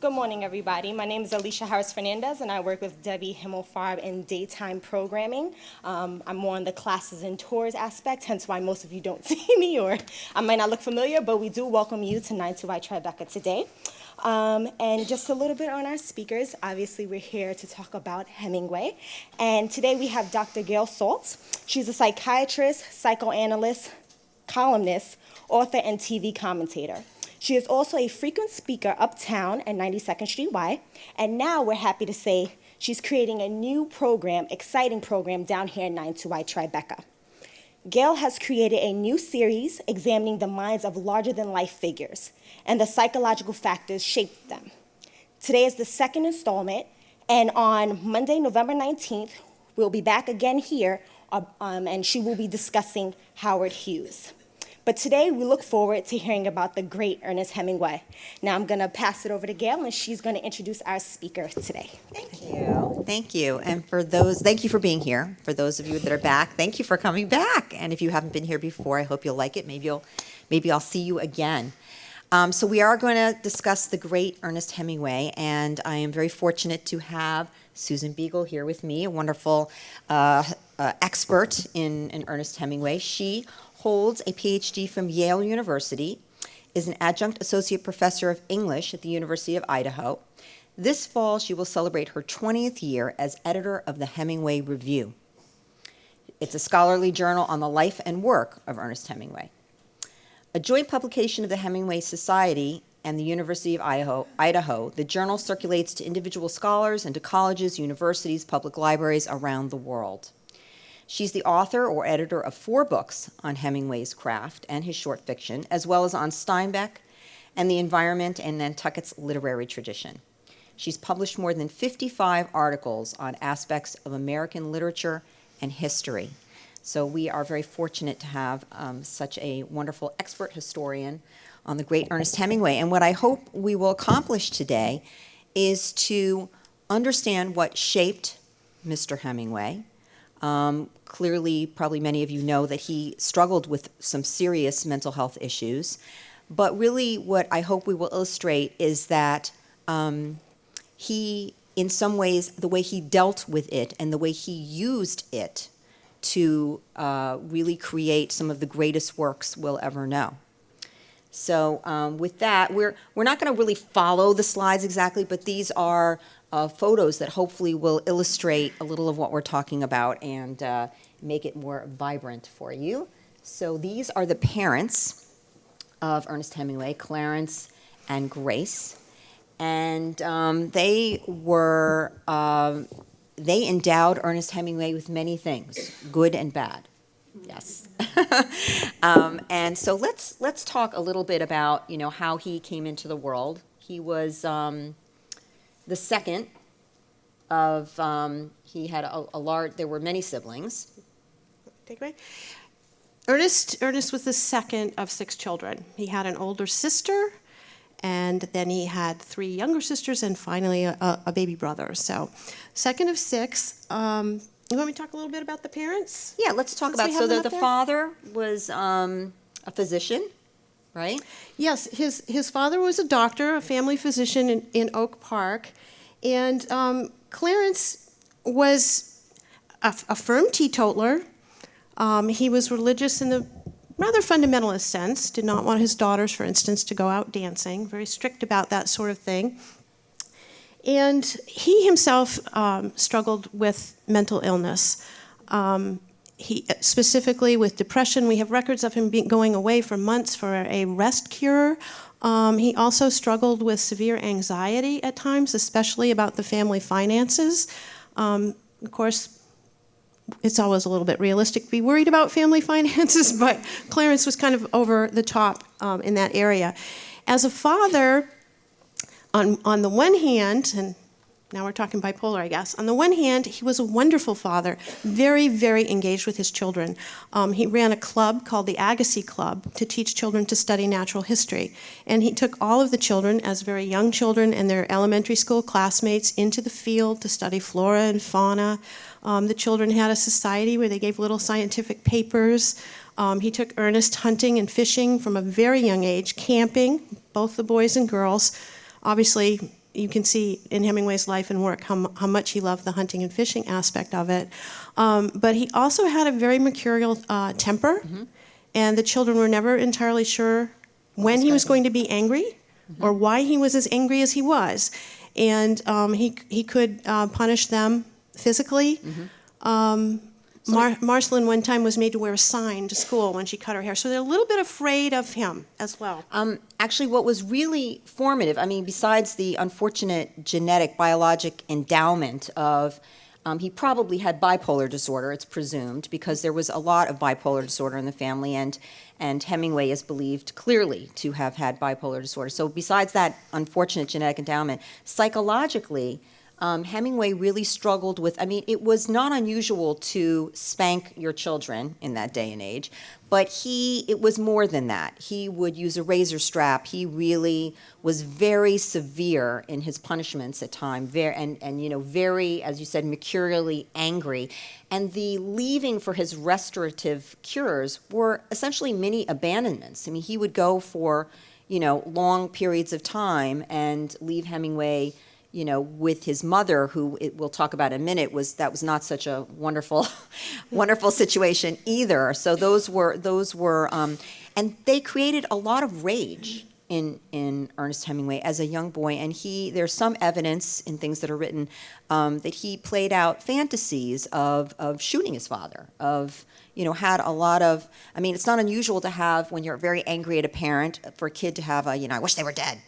Good morning, everybody. My name is Alicia Harris Fernandez, and I work with Debbie Himmelfarb in daytime programming. I'm more on the classes and tours aspect, hence why most of you don't see me, or I might not look familiar, but we do welcome you to 9-2-I Tribeca today. And just a little bit on our speakers. Obviously, we're here to talk about Hemingway. And today we have Dr. Gail Saltz. She's a psychiatrist, psychoanalyst, columnist, author, and TV commentator. She is also a frequent speaker uptown at 92nd Street Y, and now we're happy to say she's creating a new program, exciting program down here in 9-2-I Tribeca. Gail has created a new series examining the minds of larger-than-life figures and the psychological factors shaped them. Today is the second installment, and on Monday, November 19th, we'll be back again here, and she will be discussing Howard Hughes. But today, we look forward to hearing about the great Ernest Hemingway. Now I'm going to pass it over to Gail, and she's going to introduce our speaker today. Thank you. Thank you. And thank you for being here. For those of you that are back, thank you for coming back. And if you haven't been here before, I hope you'll like it. Maybe I'll see you again. So we are going to discuss the great Ernest Hemingway, and I am very fortunate to have Susan Beegel here with me, a wonderful expert in Ernest Hemingway. She holds a PhD from Yale University, is an adjunct associate professor of English at the University of Idaho. This fall, she will celebrate her 20th year as editor of the Hemingway Review. It's a scholarly journal on the life and work of Ernest Hemingway. A joint publication of the Hemingway Society and the University of Idaho, the journal circulates to individual scholars and to colleges, universities, public libraries around the world. She's the author or editor of 4 books on Hemingway's craft and his short fiction, as well as on Steinbeck and the environment and Nantucket's literary tradition. She's published more than 55 articles on aspects of American literature and history. So we are very fortunate to have such a wonderful expert historian on the great Ernest Hemingway. And what I hope we will accomplish today is to understand what shaped Mr. Hemingway. Clearly, probably many of you know that he struggled with some serious mental health issues. But really, what I hope we will illustrate is that he, in some ways, the way he dealt with it and the way he used it to really create some of the greatest works we'll ever know. So with that, we're not going to really follow the slides exactly, but these are photos that hopefully will illustrate a little of what we're talking about and make it more vibrant for you. So these are the parents of Ernest Hemingway, Clarence and Grace, and they endowed Ernest Hemingway with many things, good and bad. Yes. And so let's talk a little bit about how he came into the world. He was the second of he had a large. There were many siblings. Take it away. Ernest was the second of 6 children. He had an older sister, and then he had 3 younger sisters, and finally a baby brother. So, second of 6. You want me to talk a little bit about the parents? Yeah, let's talk about. So the father was a physician, right? Yes, his father was a doctor, a family physician in Oak Park, and Clarence was a firm teetotaler. He was religious in the rather fundamentalist sense, did not want his daughters, for instance, to go out dancing, very strict about that sort of thing. And he himself struggled with mental illness. He specifically with depression. We have records of him going away for months for a rest cure. He also struggled with severe anxiety at times, especially about the family finances. Of course, it's always a little bit realistic to be worried about family finances, but Clarence was kind of over the top in that area. As a father, on the one hand, and now we're talking bipolar, I guess. On the one hand, he was a wonderful father, very, very engaged with his children. He ran a club called the Agassiz Club to teach children to study natural history. And he took all of the children, as very young children and their elementary school classmates, into the field to study flora and fauna. The children had a society where they gave little scientific papers. He took Ernest hunting and fishing from a very young age, camping, both the boys and girls. Obviously, you can see in Hemingway's life and work how much he loved the hunting and fishing aspect of it. But he also had a very mercurial temper, and the children were never entirely sure when he was going to be angry or why he was as angry as he was. And he could punish them physically. Marceline one time was made to wear a sign to school when she cut her hair. So they're a little bit afraid of him as well. Actually, what was really formative, I mean, besides the unfortunate genetic, biologic endowment of, he probably had bipolar disorder, it's presumed, because there was a lot of bipolar disorder in the family, and Hemingway is believed clearly to have had bipolar disorder. So besides that unfortunate genetic endowment, psychologically, Hemingway really struggled with, I mean, it was not unusual to spank your children in that day and age, but it was more than that. He would use a razor strap. He really was very severe in his punishments at times, very, as you said, mercurially angry. And the leaving for his restorative cures were essentially mini abandonments. I mean, he would go for, long periods of time and leave Hemingway with his mother, who we'll talk about in a minute, that was not such a wonderful, wonderful situation either. So those were, and they created a lot of rage in Ernest Hemingway as a young boy. And there's some evidence in things that are written that he played out fantasies of shooting his father, had a lot of, I mean, it's not unusual to have, when you're very angry at a parent, for a kid to have I wish they were dead.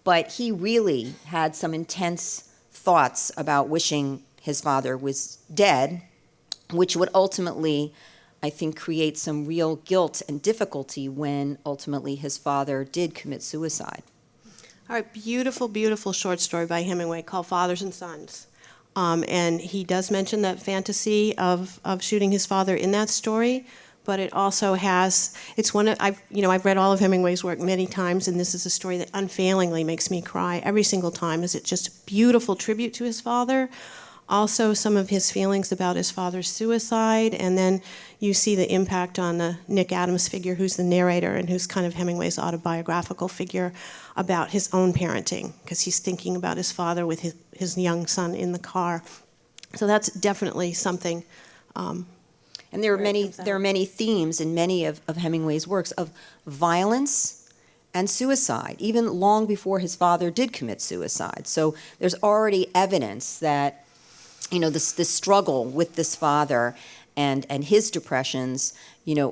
But he really had some intense thoughts about wishing his father was dead, which would ultimately, I think, create some real guilt and difficulty when ultimately his father did commit suicide. All right, beautiful, beautiful short story by Hemingway called Fathers and Sons. And he does mention that fantasy of shooting his father in that story. But it also has, it's one of, I've read all of Hemingway's work many times, and this is a story that unfailingly makes me cry every single time. Is it just a beautiful tribute to his father? Also, some of his feelings about his father's suicide, and then you see the impact on the Nick Adams figure, who's the narrator and who's kind of Hemingway's autobiographical figure about his own parenting, because he's thinking about his father with his young son in the car. So that's definitely something. And there are many themes in many of Hemingway's works of violence and suicide, even long before his father did commit suicide. So there's already evidence that, this struggle with this father and his depressions,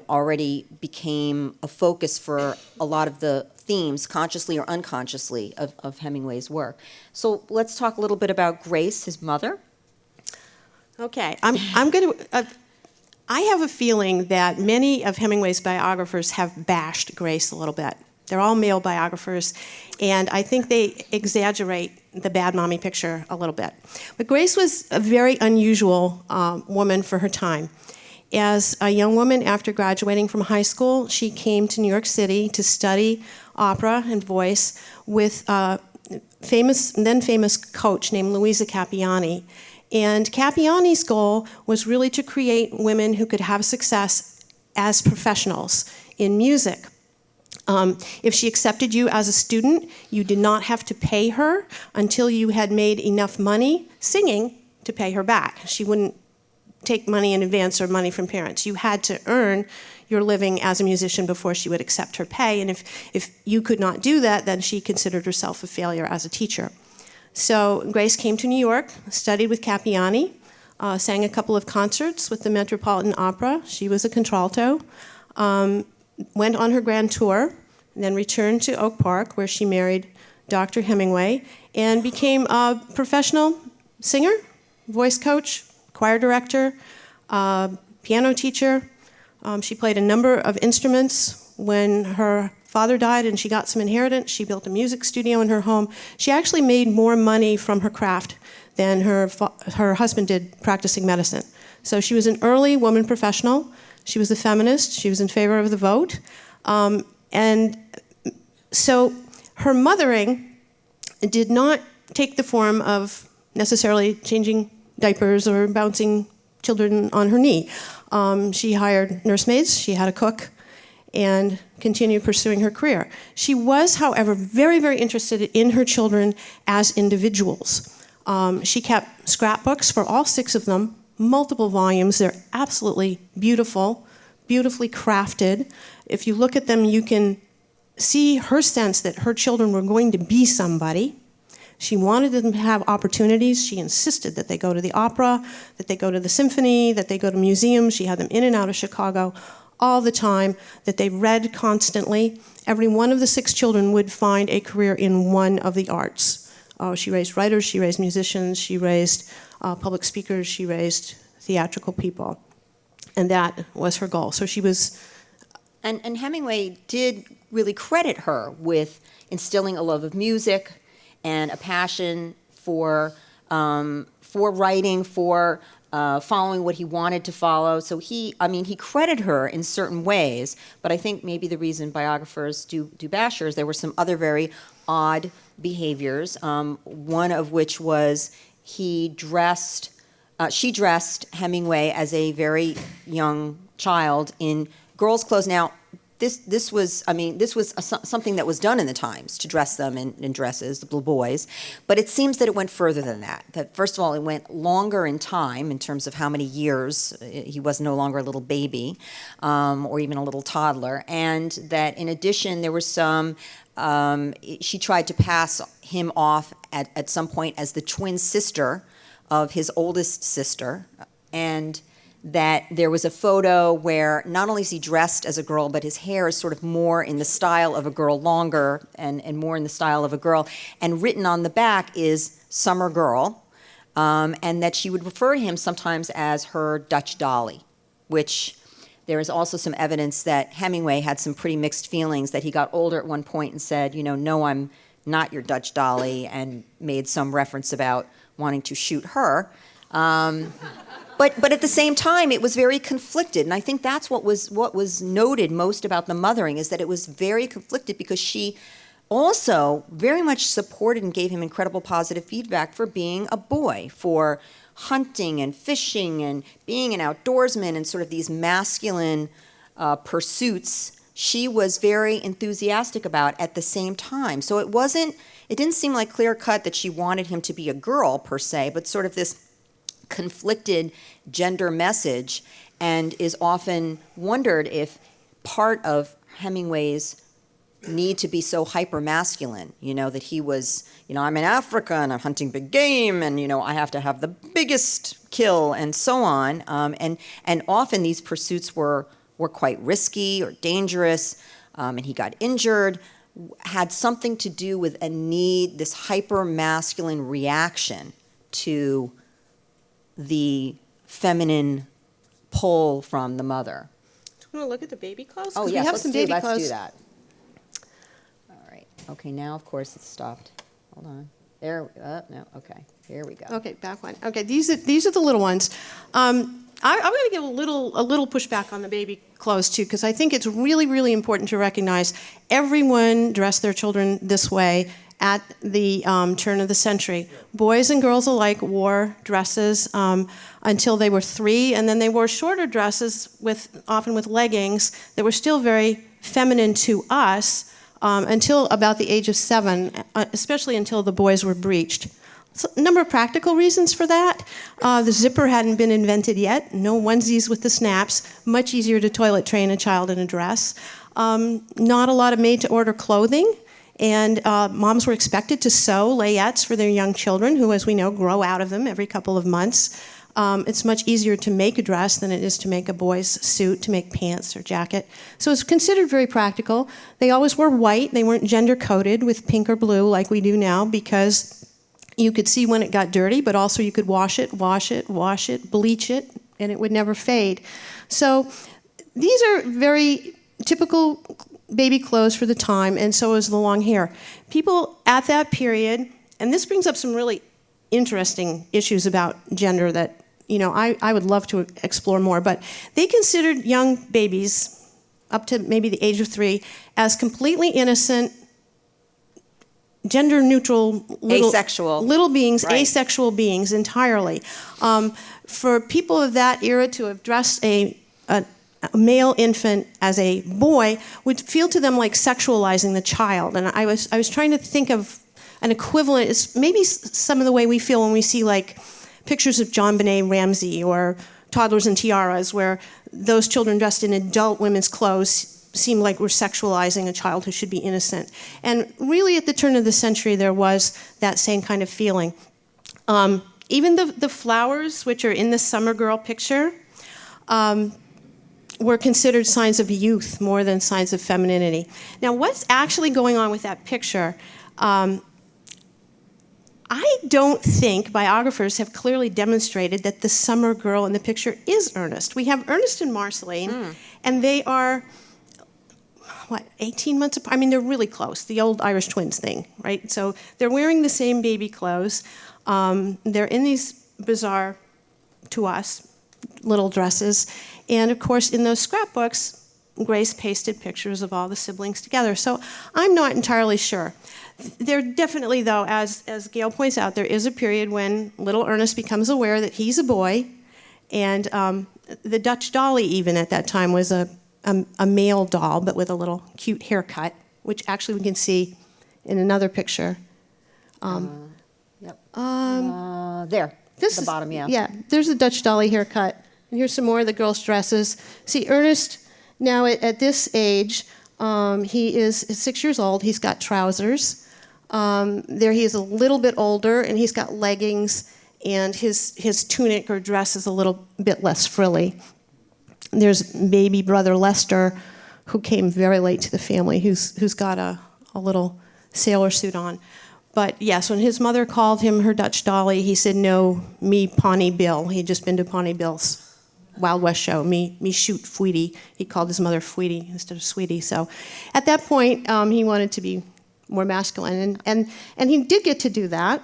already became a focus for a lot of the themes, consciously or unconsciously, of Hemingway's work. So let's talk a little bit about Grace, his mother. Okay, I'm going to. I have a feeling that many of Hemingway's biographers have bashed Grace a little bit. They're all male biographers, and I think they exaggerate the bad mommy picture a little bit. But Grace was a very unusual woman for her time. As a young woman, after graduating from high school, she came to New York City to study opera and voice with a then famous coach named Louisa Capiani. And Capiani's goal was really to create women who could have success as professionals in music. If she accepted you as a student, you did not have to pay her until you had made enough money singing to pay her back. She wouldn't take money in advance or money from parents. You had to earn your living as a musician before she would accept her pay. And if you could not do that, then she considered herself a failure as a teacher. So Grace came to New York, studied with Capiani, sang a couple of concerts with the Metropolitan Opera. She was a contralto. Went on her grand tour, and then returned to Oak Park, where she married Dr. Hemingway, and became a professional singer, voice coach, choir director, piano teacher. She played a number of instruments. When her father died and she got some inheritance, she built a music studio in her home. She actually made more money from her craft than her husband did practicing medicine. So she was an early woman professional. She was a feminist. She was in favor of the vote. And so her mothering did not take the form of necessarily changing diapers or bouncing children on her knee. She hired nursemaids. She had a cook. and continued pursuing her career. She was, however, very, very interested in her children as individuals. She kept scrapbooks for all 6 of them, multiple volumes. They're absolutely beautiful, beautifully crafted. If you look at them, you can see her sense that her children were going to be somebody. She wanted them to have opportunities. She insisted that they go to the opera, that they go to the symphony, that they go to museums. She had them in and out of Chicago all the time, that they read constantly. Every one of the 6 children would find a career in one of the arts. She raised writers, she raised musicians, she raised public speakers, she raised theatrical people. And that was her goal. So she was... And Hemingway did really credit her with instilling a love of music and a passion for writing, for following what he wanted to follow. So he credited her in certain ways, but I think maybe the reason biographers do bash her is there were some other very odd behaviors, one of which was she dressed Hemingway as a very young child in girls' clothes. Now, this was something that was done in the times, to dress them in dresses, the blue boys, but it seems that it went further than that. That first of all, it went longer in time in terms of how many years. He was no longer a little baby or even a little toddler, and that in addition there was some, she tried to pass him off at some point as the twin sister of his oldest sister, and that there was a photo where not only is he dressed as a girl, but his hair is sort of more in the style of a girl, longer and more in the style of a girl. And written on the back is Summer Girl, and that she would refer to him sometimes as her Dutch dolly, which there is also some evidence that Hemingway had some pretty mixed feelings, that he got older at one point and said, no, I'm not your Dutch dolly, and made some reference about wanting to shoot her. But at the same time, it was very conflicted, and I think that's what was noted most about the mothering, is that it was very conflicted because she also very much supported and gave him incredible positive feedback for being a boy, for hunting and fishing and being an outdoorsman and sort of these masculine pursuits. She was very enthusiastic about at the same time. So it didn't seem like clear-cut that she wanted him to be a girl per se, but sort of this conflicted gender message, and is often wondered if part of Hemingway's need to be so hyper-masculine, that he was, I'm in Africa and I'm hunting big game, and, I have to have the biggest kill, and so on. And often these pursuits were quite risky or dangerous, and he got injured, had something to do with a need, this hyper-masculine reaction to the feminine pull from the mother. Do you want to look at the baby clothes? Oh, yes, let's do that. All right. Okay, now, of course, it's stopped. Hold on. There, no, okay. Here we go. Okay, back one. Okay, these are the little ones. I'm going to give a little pushback on the baby clothes, too, because I think it's really, really important to recognize everyone dressed their children this way at the turn of the century. Boys and girls alike wore dresses until they were 3, and then they wore shorter dresses, often with leggings, that were still very feminine to us until about the age of 7, especially until the boys were breeched. So, a number of practical reasons for that. The zipper hadn't been invented yet. No onesies with the snaps. Much easier to toilet train a child in a dress. Not a lot of made-to-order clothing. And moms were expected to sew layettes for their young children, who, as we know, grow out of them every couple of months. It's much easier to make a dress than it is to make a boy's suit, to make pants or jacket. So it's considered very practical. They always wore white. They weren't gender-coded with pink or blue like we do now, because you could see when it got dirty, but also you could wash it, bleach it, and it would never fade. So these are very typical baby clothes for the time, and so is the long hair. People at that period, and this brings up some really interesting issues about gender that, I would love to explore more, but they considered young babies, up to maybe the age of 3, as completely innocent, gender-neutral little beings, right. Asexual beings entirely. For people of that era to have dressed a a male infant as a boy would feel to them like sexualizing the child. And I was trying to think of an equivalent. It's maybe some of the way we feel when we see like pictures of John Benet Ramsey or Toddlers and Tiaras, where those children dressed in adult women's clothes seem like we're sexualizing a child who should be innocent. And really at the turn of the century there was that same kind of feeling. Even the flowers, which are in the summer girl picture, were considered signs of youth more than signs of femininity. Now, what's actually going on with that picture? I don't think biographers have clearly demonstrated that the summer girl in the picture is Ernest. We have Ernest and Marceline, and they are, 18 months apart? I mean, they're really close, the old Irish twins thing, right? So they're wearing the same baby clothes. They're in these bizarre, to us, little dresses. And of course, in those scrapbooks, Grace pasted pictures of all the siblings together. So I'm not entirely sure. There definitely, though, as Gail points out, there is a period when little Ernest becomes aware that he's a boy. And the Dutch dolly, even at that time, was a male doll, but with a little cute haircut, which actually we can see in another picture. There, the bottom, yeah. Yeah, there's a Dutch dolly haircut. And here's some more of the girls' dresses. See, Ernest, now at this age, he is 6 years old. He's got trousers. There he is a little bit older, and he's got leggings, and his tunic or dress is a little bit less frilly. There's baby brother Lester, who came very late to the family, who's got a little sailor suit on. But yes, when his mother called him her Dutch dolly, he said, "No, me Pawnee Bill." He'd just been to Pawnee Bill's Wild West show. Me shoot Fweety. He called his mother Fweety instead of Sweetie. So at that point, he wanted to be more masculine. And he did get to do that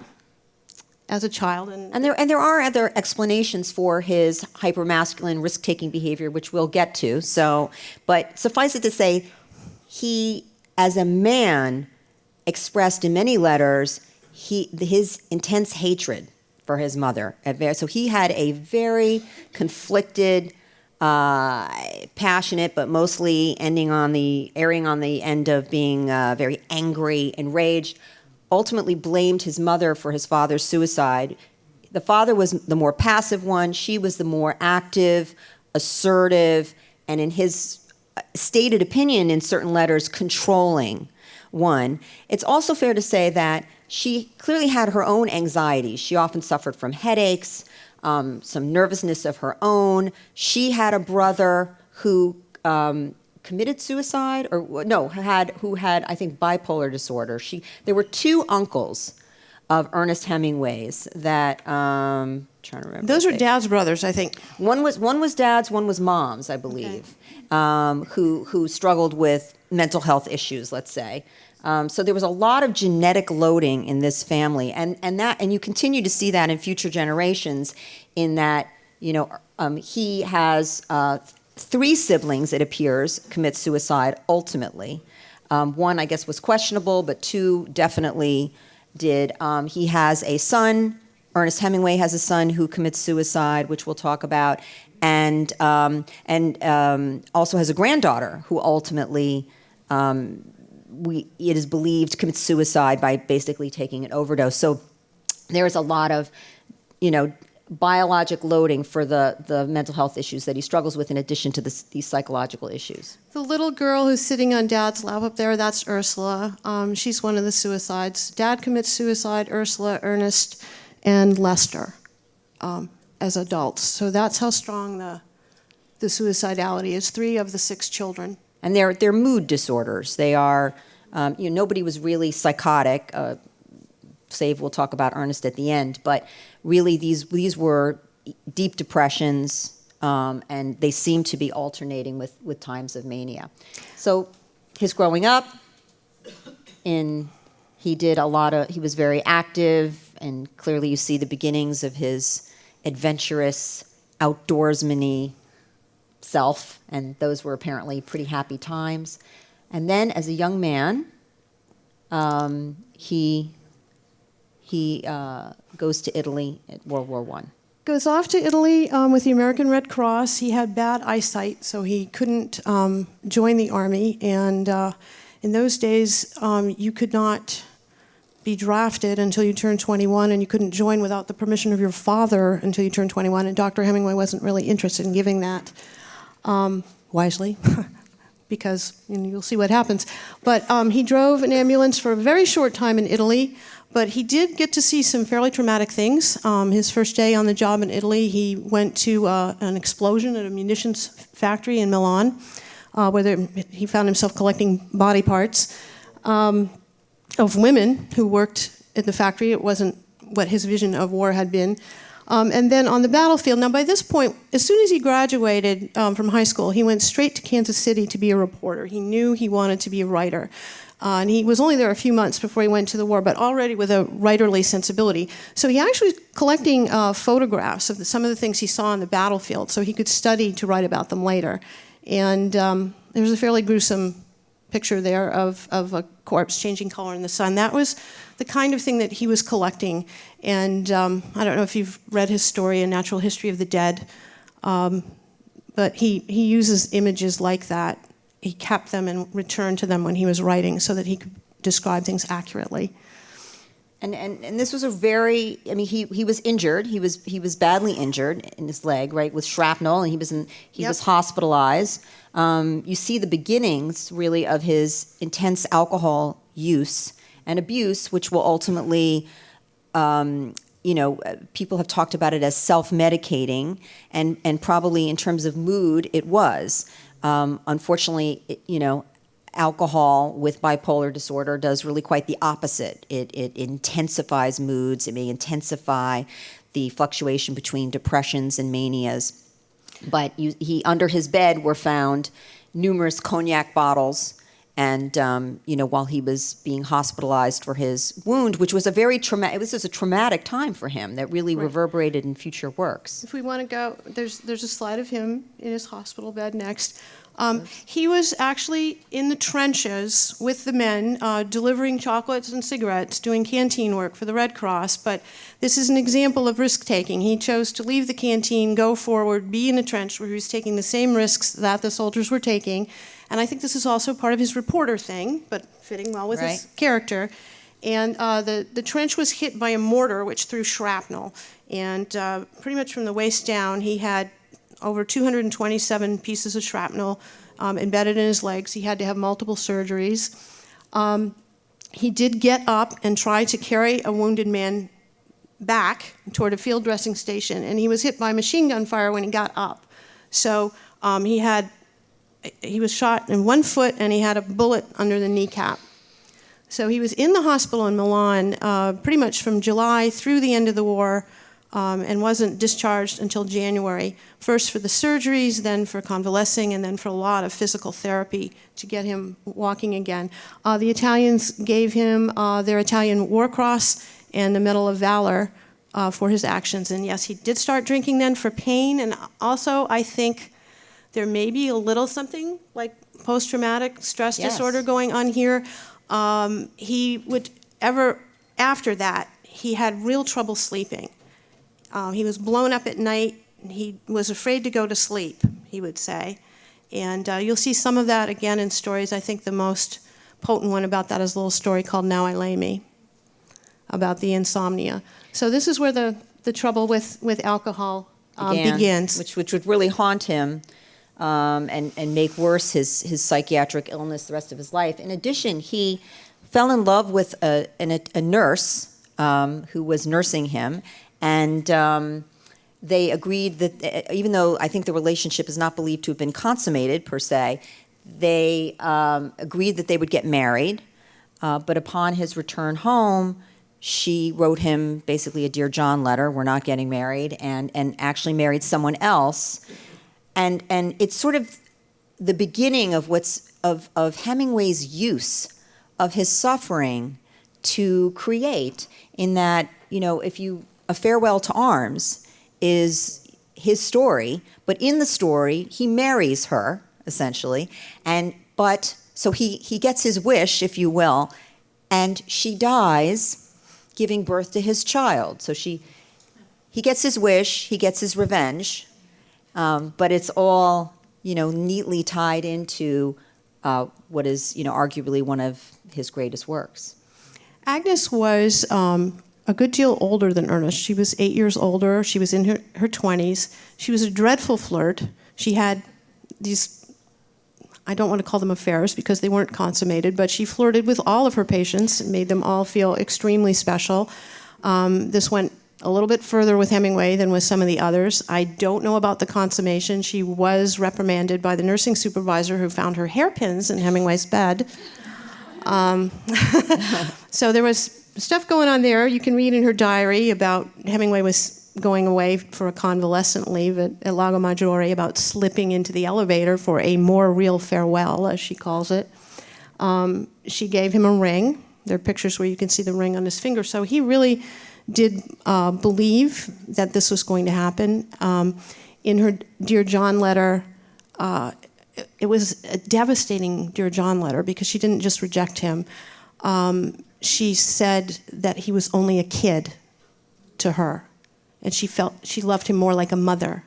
as a child. And there are other explanations for his hypermasculine risk-taking behavior, which we'll get to. So, but suffice it to say, he, as a man, expressed in many letters his intense hatred for his mother. So he had a very conflicted, passionate, but mostly erring on the end of being very angry, enraged. Ultimately blamed his mother for his father's suicide. The father was the more passive one. She was the more active, assertive, and in his stated opinion in certain letters, controlling one. It's also fair to say that she clearly had her own anxieties. She often suffered from headaches, some nervousness of her own. She had a brother who committed suicide, or no, who had I think bipolar disorder. There were two uncles of Ernest Hemingway's that trying to remember. Those are Dad's brothers, I think. One was Dad's, one was Mom's, I believe, who struggled with mental health issues, let's say. So there was a lot of genetic loading in this family, and you continue to see that in future generations. In that, he has 3 siblings, it appears, commit suicide ultimately. One, I guess, was questionable, but 2 definitely did. He has a son. Ernest Hemingway has a son who commits suicide, which we'll talk about, and also has a granddaughter who ultimately, it is believed, commits suicide by basically taking an overdose. So there is a lot of, biologic loading for the mental health issues that he struggles with in addition to these psychological issues. The little girl who's sitting on Dad's lap up there, that's Ursula. She's one of the suicides. Dad commits suicide, Ursula, Ernest, and Lester as adults. So that's how strong the suicidality is. 3 of the 6 children. And they're mood disorders. They are, nobody was really psychotic, save we'll talk about Ernest at the end, but really these were deep depressions, and they seem to be alternating with times of mania. So his growing up, he was very active, and clearly you see the beginnings of his adventurous, outdoorsman-y self, and those were apparently pretty happy times. And then as a young man, he goes to Italy at World War I. Goes off to Italy with the American Red Cross. He had bad eyesight, so he couldn't join the army. And in those days, you could not be drafted until you turned 21, and you couldn't join without the permission of your father until you turned 21. And Dr. Hemingway wasn't really interested in giving that wisely, because you'll see what happens. But he drove an ambulance for a very short time in Italy. But he did get to see some fairly traumatic things. His first day on the job in Italy, he went to an explosion at a munitions factory in Milan, where he found himself collecting body parts of women who worked at the factory. It wasn't what his vision of war had been. And then on the battlefield, now by this point, as soon as he graduated from high school, he went straight to Kansas City to be a reporter. He knew he wanted to be a writer. And he was only there a few months before he went to the war, but already with a writerly sensibility. So he actually was collecting photographs of some of the things he saw on the battlefield so he could study to write about them later. And there's a fairly gruesome picture there of a corpse changing color in the sun. That was the kind of thing that he was collecting. And I don't know if you've read his story, A Natural History of the Dead, but he uses images like that. He kept them and returned to them when he was writing so that he could describe things accurately. And this was a very, I mean, he was injured. He was badly injured in his leg, right, with shrapnel, and he was hospitalized. You see the beginnings, really, of his intense alcohol use and abuse, which will ultimately, people have talked about it as self-medicating, and probably in terms of mood, it was. Unfortunately, alcohol with bipolar disorder does really quite the opposite. It intensifies moods. It may intensify the fluctuation between depressions and manias. But under his bed were found numerous cognac bottles, and while he was being hospitalized for his wound, which was this is a traumatic time for him that really reverberated in future works. If we want to go, there's a slide of him in his hospital bed next. He was actually in the trenches with the men, delivering chocolates and cigarettes, doing canteen work for the Red Cross. But this is an example of risk-taking. He chose to leave the canteen, go forward, be in a trench where he was taking the same risks that the soldiers were taking. And I think this is also part of his reporter thing, but fitting well with his character. And the trench was hit by a mortar which threw shrapnel. And pretty much from the waist down, he had over 227 pieces of shrapnel embedded in his legs. He had to have multiple surgeries. He did get up and try to carry a wounded man back toward a field dressing station, and he was hit by machine gun fire when he got up. So he was shot in one foot, and he had a bullet under the kneecap. So he was in the hospital in Milan pretty much from July through the end of the war, and wasn't discharged until January, first for the surgeries, then for convalescing, and then for a lot of physical therapy to get him walking again. The Italians gave him their Italian War Cross and the Medal of Valor for his actions. And yes, he did start drinking then for pain, and also I think there may be a little something like post-traumatic stress disorder going on here. After that, he had real trouble sleeping. He was blown up at night. He was afraid to go to sleep, he would say. And you'll see some of that again in stories. I think the most potent one about that is a little story called Now I Lay Me, about the insomnia. So this is where the trouble with alcohol begins. Which would really haunt him and make worse his psychiatric illness the rest of his life. In addition, he fell in love with a nurse who was nursing him, and they agreed that, even though I think the relationship is not believed to have been consummated per se, they agreed that they would get married. But upon his return home, she wrote him basically a Dear John letter, we're not getting married, and actually married someone else. And it's sort of the beginning of of Hemingway's use of his suffering to create, in that, A Farewell to Arms is his story, but in the story, he marries her, essentially, so he gets his wish, if you will, and she dies giving birth to his child. So he gets his wish, he gets his revenge, but it's all, neatly tied into what is, arguably one of his greatest works. Agnes was a good deal older than Ernest. She was 8 years older. She was in her 20s. She was a dreadful flirt. She had these, I don't want to call them affairs because they weren't consummated, but she flirted with all of her patients and made them all feel extremely special. This went a little bit further with Hemingway than with some of the others. I don't know about the consummation. She was reprimanded by the nursing supervisor who found her hairpins in Hemingway's bed. So there was stuff going on there. You can read in her diary about Hemingway was going away for a convalescent leave at Lago Maggiore, about slipping into the elevator for a more real farewell, as she calls it. She gave him a ring. There are pictures where you can see the ring on his finger. So he really did believe that this was going to happen. In her Dear John letter, it was a devastating Dear John letter because she didn't just reject him. She said that he was only a kid to her, and she felt she loved him more like a mother.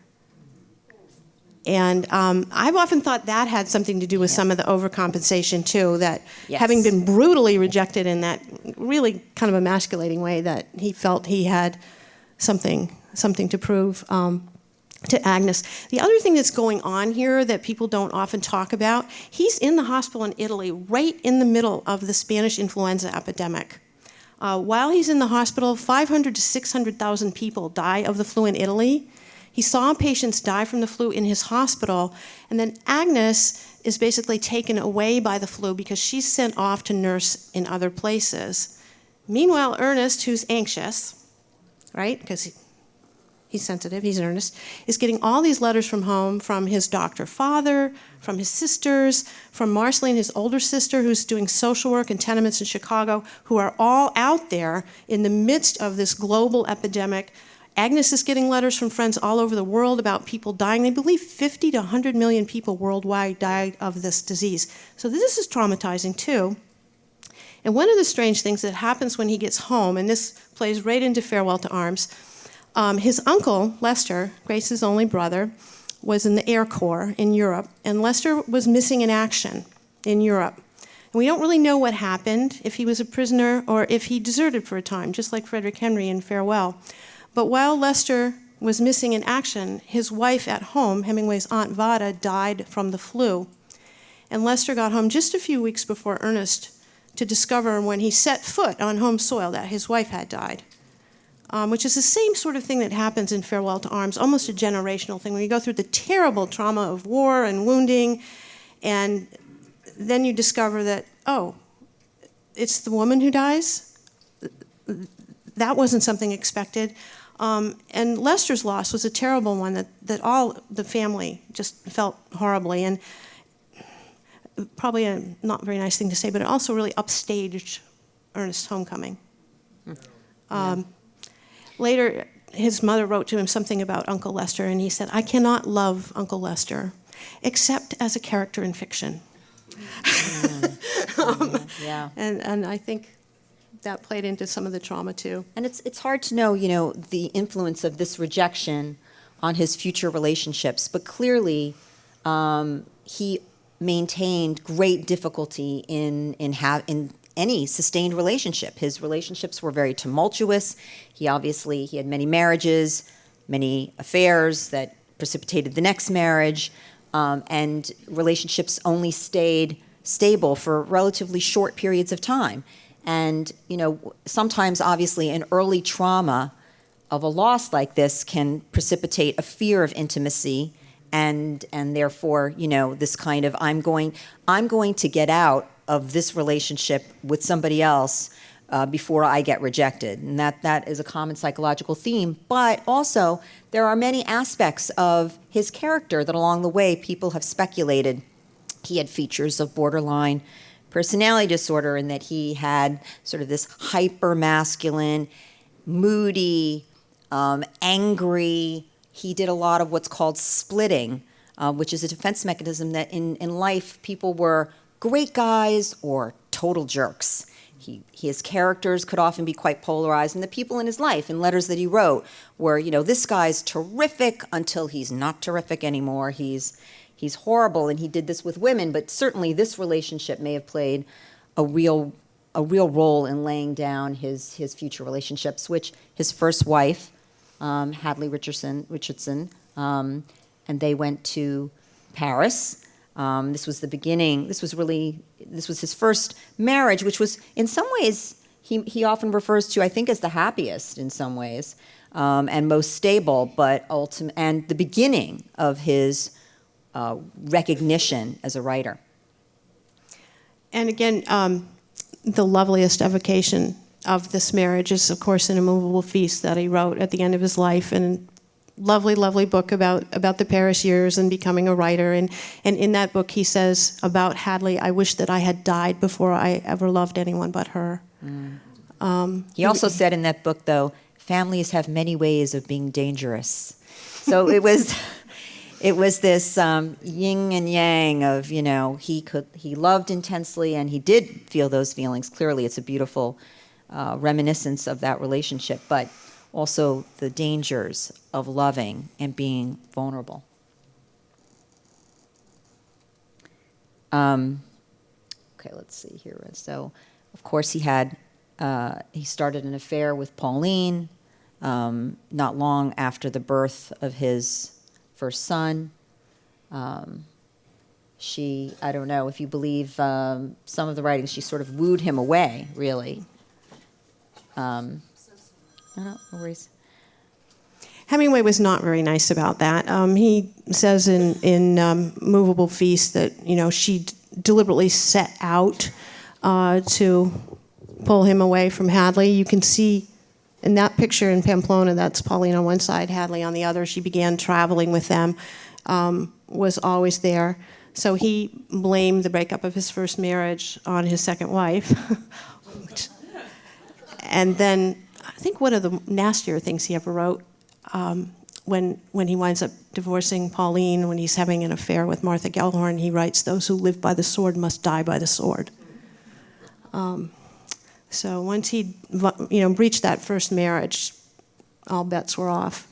And I've often thought that had something to do with some of the overcompensation too, that having been brutally rejected in that really kind of emasculating way, that he felt he had something to prove to Agnes. The other thing that's going on here that people don't often talk about, he's in the hospital in Italy right in the middle of the Spanish influenza epidemic. While he's in the hospital, 500 to 600,000 people die of the flu in Italy. He saw patients die from the flu in his hospital, and then Agnes is basically taken away by the flu because she's sent off to nurse in other places. Meanwhile, Ernest, who's anxious, right, because he's sensitive, he's Ernest, is getting all these letters from home, from his doctor father, from his sisters, from Marceline, his older sister, who's doing social work in tenements in Chicago, who are all out there in the midst of this global epidemic. Agnes is getting letters from friends all over the world about people dying. They believe 50 to 100 million people worldwide died of this disease. So this is traumatizing too. And one of the strange things that happens when he gets home, and this plays right into Farewell to Arms, his uncle, Lester, Grace's only brother, was in the Air Corps in Europe, and Lester was missing in action in Europe. And we don't really know what happened, if he was a prisoner or if he deserted for a time, just like Frederick Henry in Farewell. But while Lester was missing in action, his wife at home, Hemingway's Aunt Vada, died from the flu. And Lester got home just a few weeks before Ernest to discover, when he set foot on home soil, that his wife had died. Which is the same sort of thing that happens in Farewell to Arms, almost a generational thing, when you go through the terrible trauma of war and wounding, and then you discover that, oh, it's the woman who dies? That wasn't something expected. And Lester's loss was a terrible one that all the family just felt horribly, and probably a not very nice thing to say, but it also really upstaged Ernest's homecoming. Later, his mother wrote to him something about Uncle Lester, and he said, "I cannot love Uncle Lester, except as a character in fiction." And I think that played into some of the trauma too. And it's hard to know, the influence of this rejection on his future relationships, but clearly he maintained great difficulty in any sustained relationship. His relationships were very tumultuous. He had many marriages, many affairs that precipitated the next marriage, and relationships only stayed stable for relatively short periods of time. And, sometimes, obviously, an early trauma of a loss like this can precipitate a fear of intimacy, and therefore, this kind of, I'm going to get out of this relationship with somebody else before I get rejected. And that is a common psychological theme. But also, there are many aspects of his character that along the way people have speculated. He had features of borderline personality disorder, in that he had sort of this hyper-masculine, moody, angry. He did a lot of what's called splitting, which is a defense mechanism that in life people were great guys or total jerks. his characters could often be quite polarized, and the people in his life, in letters that he wrote, were, this guy's terrific until he's not terrific anymore. He's horrible, and he did this with women, but certainly this relationship may have played a real role in laying down his future relationships, which his first wife, Hadley Richardson, and they went to Paris. This was the beginning. This was his first marriage, which was, in some ways, he often refers to, I think, as the happiest in some ways, and most stable, but and the beginning of his recognition as a writer. And again, the loveliest evocation of this marriage is, of course, an Immovable Feast that he wrote at the end of his life, and lovely, lovely book about the Paris years and becoming a writer. And in that book, he says about Hadley, "I wish that I had died before I ever loved anyone but her." He also said in that book, though, families have many ways of being dangerous. So it was this yin and yang of, he loved intensely and he did feel those feelings. Clearly, it's a beautiful reminiscence of that relationship, but also the dangers of loving and being vulnerable. Okay, let's see here. So, of course, he started an affair with Pauline not long after the birth of his first son. I don't know if you believe some of the writings, she sort of wooed him away, really. No worries. Hemingway was not very nice about that. He says in Movable Feast that she deliberately set out to pull him away from Hadley. You can see in that picture in Pamplona, that's Pauline on one side, Hadley on the other. She began traveling with them, was always there. So he blamed the breakup of his first marriage on his second wife. And then I think one of the nastier things he ever wrote, when he winds up divorcing Pauline, when he's having an affair with Martha Gellhorn, he writes, "Those who live by the sword must die by the sword." So once he breached that first marriage, all bets were off.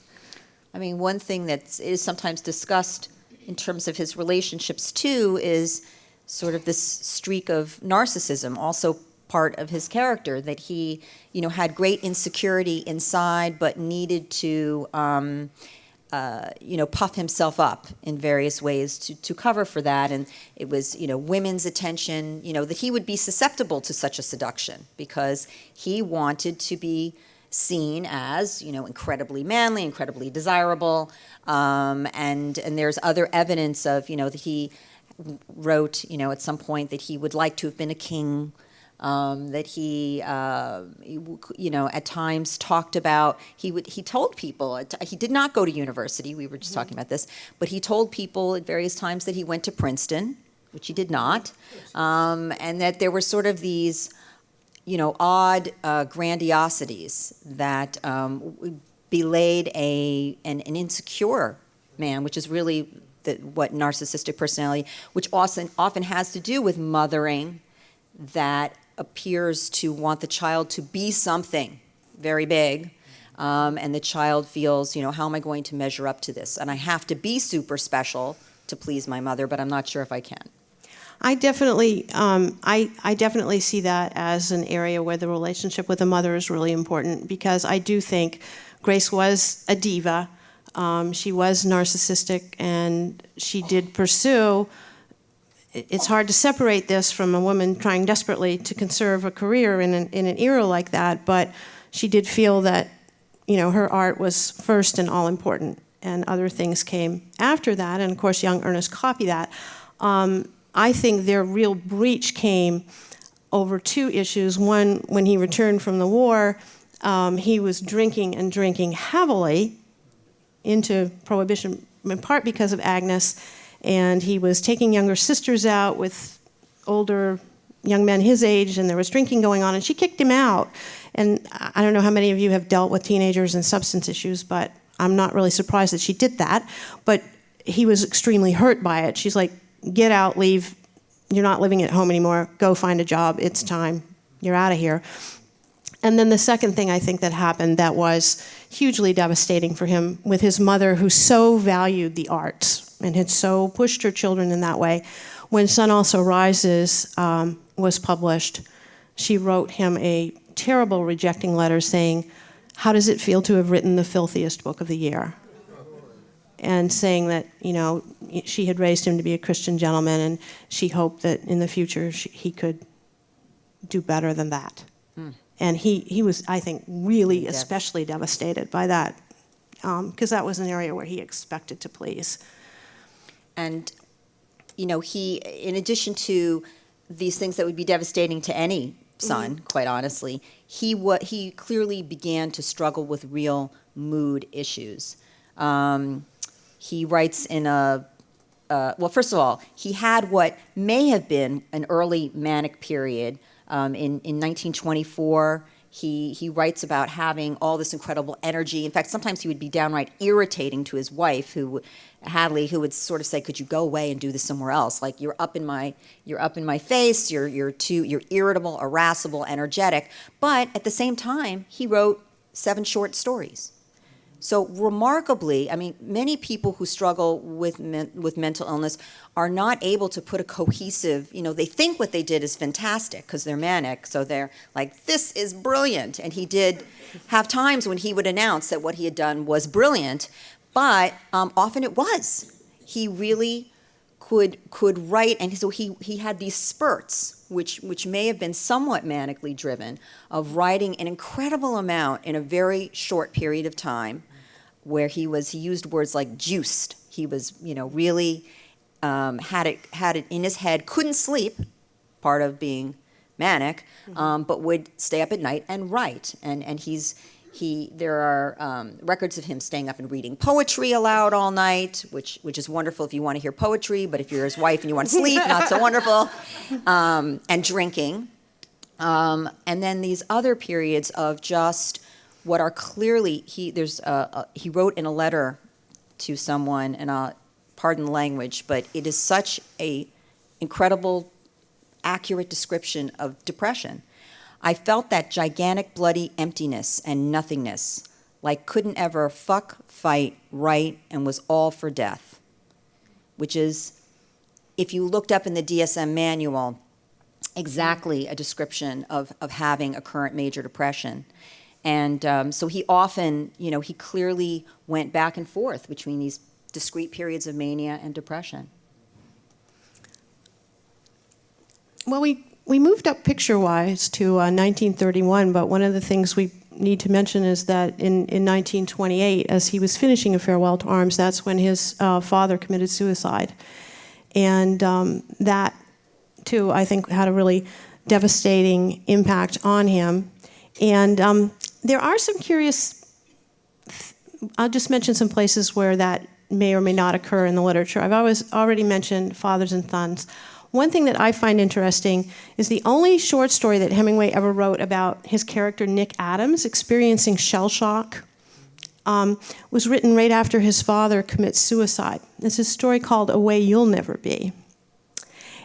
I mean, one thing that is sometimes discussed in terms of his relationships, too, is sort of this streak of narcissism, also part of his character, that he, had great insecurity inside, but needed to, puff himself up in various ways to cover for that. And it was, women's attention, that he would be susceptible to such a seduction because he wanted to be seen as, incredibly manly, incredibly desirable. And there's other evidence of, that he wrote, at some point that he would like to have been a king. That he, at times talked about, he told people, he did not go to university, we were just talking about this, but he told people at various times that he went to Princeton, which he did not, and that there were sort of these, odd grandiosities that belayed an insecure man, which is really what narcissistic personality, which often has to do with mothering, that appears to want the child to be something very big, and the child feels, how am I going to measure up to this? And I have to be super special to please my mother, but I'm not sure if I can. I definitely see that as an area where the relationship with the mother is really important, because I do think Grace was a diva. She was narcissistic, and she did pursue. It's hard to separate this from a woman trying desperately to conserve a career in an era like that, but she did feel that, her art was first and all important, and other things came after that, and of course young Ernest copied that. I think their real breach came over two issues. One, when he returned from the war, he was drinking heavily into Prohibition, in part because of Agnes, and he was taking younger sisters out with older young men his age, and there was drinking going on, and she kicked him out. And I don't know how many of you have dealt with teenagers and substance issues, but I'm not really surprised that she did that. But he was extremely hurt by it. She's like, "Get out, leave. You're not living at home anymore. Go find a job. It's time." you're out of here. And then the second thing I think that happened that was hugely devastating for him with his mother, who so valued the arts and had so pushed her children in that way. When Sun Also Rises was published, she wrote him a terrible rejecting letter saying, "How does it feel to have written the filthiest book of the year?" And saying that, she had raised him to be a Christian gentleman, and she hoped that in the future he could do better than that. And he was, I think, really especially devastated by that, because that was an area where he expected to please. And, he, in addition to these things that would be devastating to any son, quite honestly, he clearly began to struggle with real mood issues. He writes in well, first of all, he had what may have been an early manic period. In 1924, he writes about having all this incredible energy. In fact, sometimes he would be downright irritating to his wife, Hadley, who would sort of say, "Could you go away and do this somewhere else? Like, you're up in my face. You're irritable, irascible, energetic." But at the same time, he wrote 7 short stories. So remarkably, many people who struggle with mental illness are not able to put a cohesive, they think what they did is fantastic because they're manic, so they're like, "This is brilliant." And he did have times when he would announce that what he had done was brilliant, but often it was. He really could write, and so he had these spurts, which may have been somewhat manically driven, of writing an incredible amount in a very short period of time, where he used words like juiced. He was, really had it in his head, couldn't sleep, part of being manic, but would stay up at night and write. And there are records of him staying up and reading poetry aloud all night, which is wonderful if you want to hear poetry, but if you're his wife and you want to sleep, not so wonderful. And drinking. And then these other periods of just what are clearly, he wrote in a letter to someone, and pardon the language, but it is such a incredible, accurate description of depression. "I felt that gigantic bloody emptiness and nothingness, like couldn't ever fuck, fight, write, and was all for death." Which is, if you looked up in the DSM manual, exactly a description of having a current major depression. And so he often, he clearly went back and forth between these discrete periods of mania and depression. Well, we moved up picture-wise to 1931, but one of the things we need to mention is that in 1928, as he was finishing A Farewell to Arms, that's when his father committed suicide. And that, too, I think had a really devastating impact on him. And there are some curious, I'll just mention some places where that may or may not occur in the literature. I've already mentioned Fathers and Sons. One thing that I find interesting is the only short story that Hemingway ever wrote about his character Nick Adams experiencing shell shock was written right after his father commits suicide. It's a story called A Way You'll Never Be.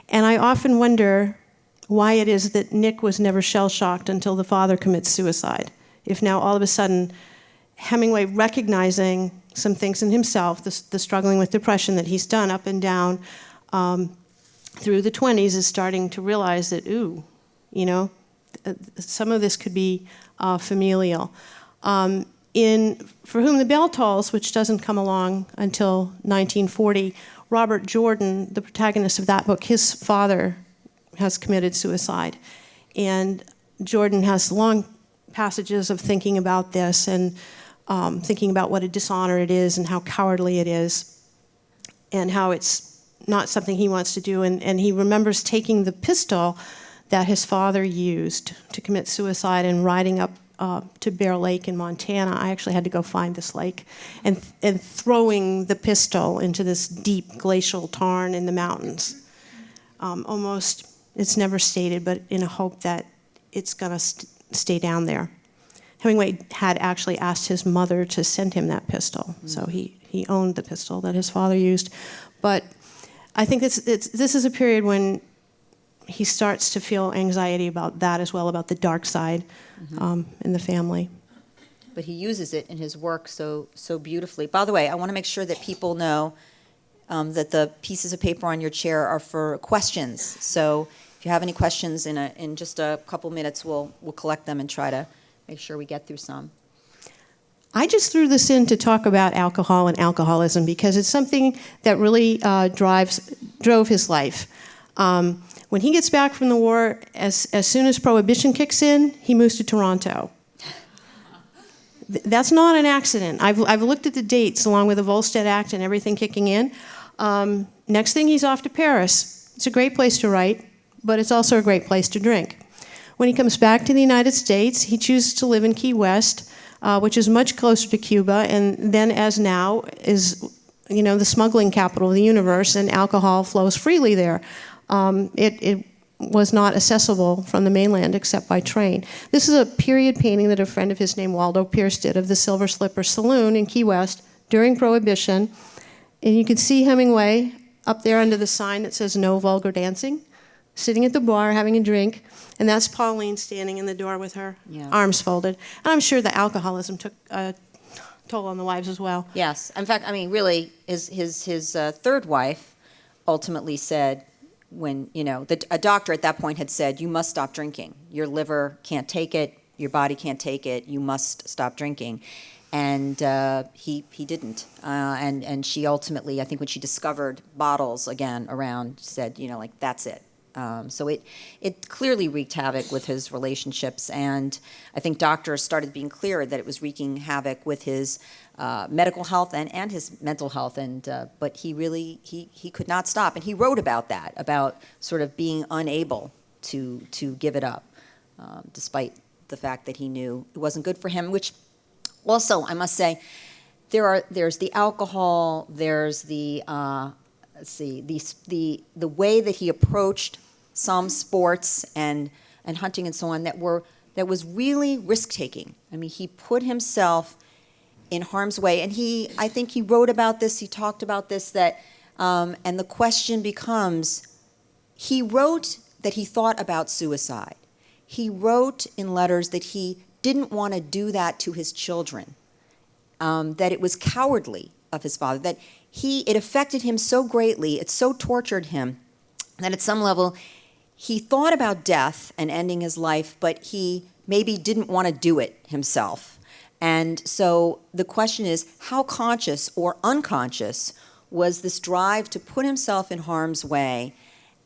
And I often wonder why it is that Nick was never shell-shocked until the father commits suicide. If now all of a sudden Hemingway, recognizing some things in himself, the struggling with depression that he's done up and down through the 20s, is starting to realize that, some of this could be familial. In For Whom the Bell Tolls, which doesn't come along until 1940, Robert Jordan, the protagonist of that book, his father has committed suicide. And Jordan has long passages of thinking about this and thinking about what a dishonor it is and how cowardly it is and how it's not something he wants to do. And he remembers taking the pistol that his father used to commit suicide and riding up to Bear Lake in Montana. I actually had to go find this lake, and throwing the pistol into this deep glacial tarn in the mountains. Almost, it's never stated, but in a hope that it's going to stay down there. Hemingway had actually asked his mother to send him that pistol, so he owned the pistol that his father used. But I think this is a period when he starts to feel anxiety about that as well, about the dark side in the family. But he uses it in his work so beautifully. By the way, I want to make sure that people know that the pieces of paper on your chair are for questions. So if you have any questions, in just a couple minutes, we'll collect them and try to make sure we get through some. I just threw this in to talk about alcohol and alcoholism because it's something that really drove his life. When he gets back from the war, as soon as Prohibition kicks in, he moves to Toronto. That's not an accident. I've looked at the dates along with the Volstead Act and everything kicking in. Next thing, he's off to Paris. It's a great place to write, but it's also a great place to drink. When he comes back to the United States, he chooses to live in Key West, which is much closer to Cuba, and then as now is, the smuggling capital of the universe, and alcohol flows freely there. It was not accessible from the mainland except by train. This is a period painting that a friend of his named Waldo Pierce did of the Silver Slipper Saloon in Key West during Prohibition. And you can see Hemingway up there under the sign that says "No Vulgar Dancing," sitting at the bar having a drink. And that's Pauline standing in the door with her arms folded. And I'm sure the alcoholism took a toll on the wives as well. Yes. In fact, really, his third wife ultimately said, when, a doctor at that point had said, you must stop drinking. Your liver can't take it. Your body can't take it. You must stop drinking. And he didn't. And she ultimately, I think when she discovered bottles again around, said, that's it. So it clearly wreaked havoc with his relationships. And I think doctors started being clear that it was wreaking havoc with his medical health and his mental health, but he really he could not stop, and he wrote about that, about sort of being unable to give it up, despite the fact that he knew it wasn't good for him. Which also, I must say, there's the alcohol, there's the the way that he approached some sports and hunting and so on that was really risk-taking. He put himself in harm's way, and I think he wrote about this, he talked about this, that and the question becomes, he wrote that he thought about suicide. He wrote in letters that he didn't want to do that to his children, that it was cowardly of his father, that it affected him so greatly, it so tortured him, that at some level he thought about death and ending his life, but he maybe didn't want to do it himself. And so the question is, how conscious or unconscious was this drive to put himself in harm's way?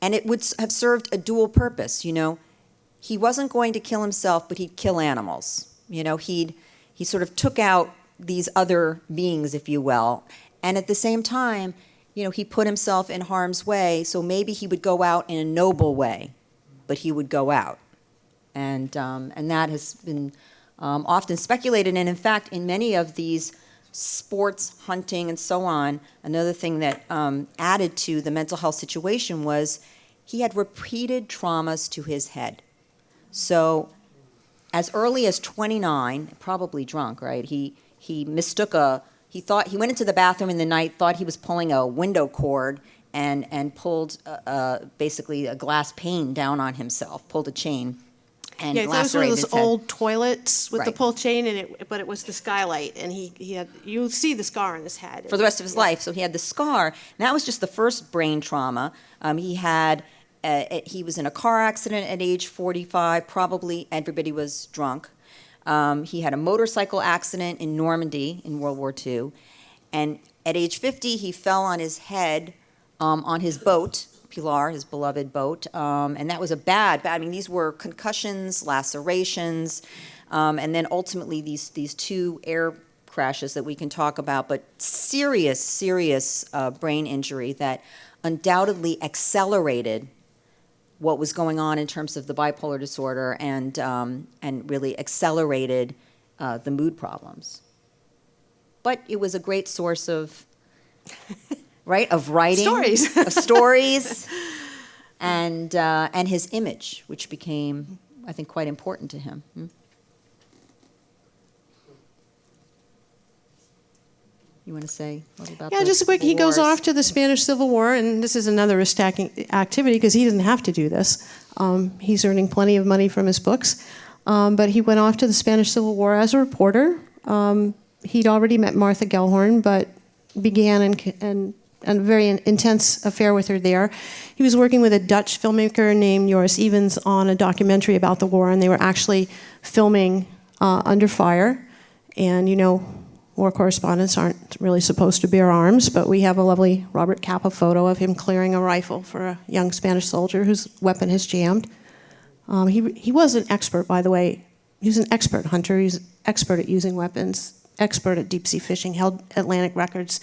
And it would have served a dual purpose. He wasn't going to kill himself, but he'd kill animals. He sort of took out these other beings, if you will. And at the same time, he put himself in harm's way, so maybe he would go out in a noble way, but he would go out. And that has been often speculated. And in fact, in many of these sports, hunting, and so on, another thing that added to the mental health situation was he had repeated traumas to his head. So as early as 29, probably drunk, right, he mistook he went into the bathroom in the night, thought he was pulling a window cord, and pulled basically a glass pane down on himself, pulled a chain, and lacerated his head. Those were those old toilets with the Right. pull chain, but it was the skylight, and he had, you see the scar on his head. For the rest of his life. So he had the scar. And that was just the first brain trauma. He was in a car accident at age 45. Probably everybody was drunk. He had a motorcycle accident in Normandy in World War II. And at age 50, he fell on his head on his boat, Pilar, his beloved boat. And that was bad. These were concussions, lacerations, and then ultimately these two air crashes that we can talk about, but serious brain injury that undoubtedly accelerated what was going on in terms of the bipolar disorder and really accelerated the mood problems. But it was a great source of, right, of writing. Stories. Of stories, and his image, which became, I think, quite important to him. you want to say a little about Yeah, just a quick, he goes off to the Spanish Civil War, and this is another risk-taking activity because he doesn't have to do this. He's earning plenty of money from his books. But he went off to the Spanish Civil War as a reporter. He'd already met Martha Gellhorn, but began a very intense affair with her there. He was working with a Dutch filmmaker named Joris Evans on a documentary about the war, and they were actually filming under fire. And you know, war correspondents aren't really supposed to bear arms, but we have a lovely Robert Capa photo of him clearing a rifle for a young Spanish soldier whose weapon has jammed. He was an expert, by the way. He was an expert hunter. He was an expert at using weapons, expert at deep-sea fishing, held Atlantic records.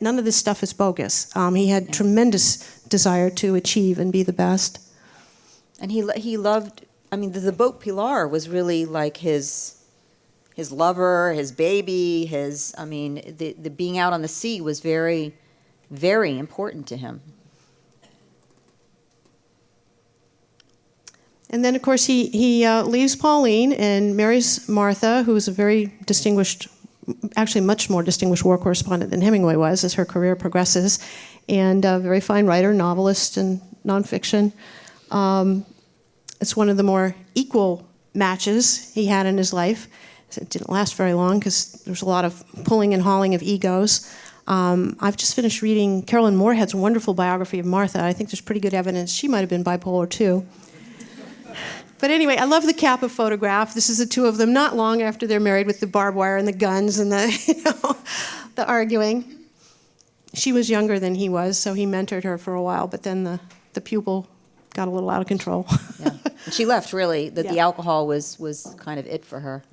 None of this stuff is bogus. He had tremendous desire to achieve and be the best. And he loved, I mean, the boat Pilar was really like his lover, his baby, the being out on the sea was very, very important to him. And then, of course, he leaves Pauline and marries Martha, who was a very distinguished, actually much more distinguished war correspondent than Hemingway was as her career progresses, and a very fine writer, novelist, and nonfiction. It's one of the more equal matches he had in his life. It didn't last very long because there was a lot of pulling and hauling of egos. I've just finished reading Carolyn Moorhead's wonderful biography of Martha. I think there's pretty good evidence she might have been bipolar too. But anyway, I love the Capa photograph. This is the two of them not long after they're married with the barbed wire and the guns and the arguing. She was younger than he was, so he mentored her for a while, but then the pupil got a little out of control. Yeah. And she left, really. The alcohol was kind of it for her.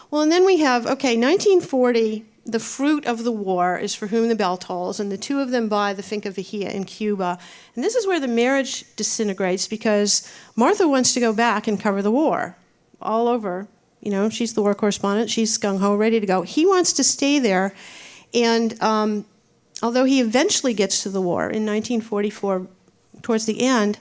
Well, and then we have, 1940, the fruit of the war is For Whom the Bell Tolls, and the two of them buy the Finca Vigía in Cuba. And this is where the marriage disintegrates because Martha wants to go back and cover the war all over. You know, she's the war correspondent. She's gung-ho, ready to go. He wants to stay there. And although he eventually gets to the war in 1944, towards the end,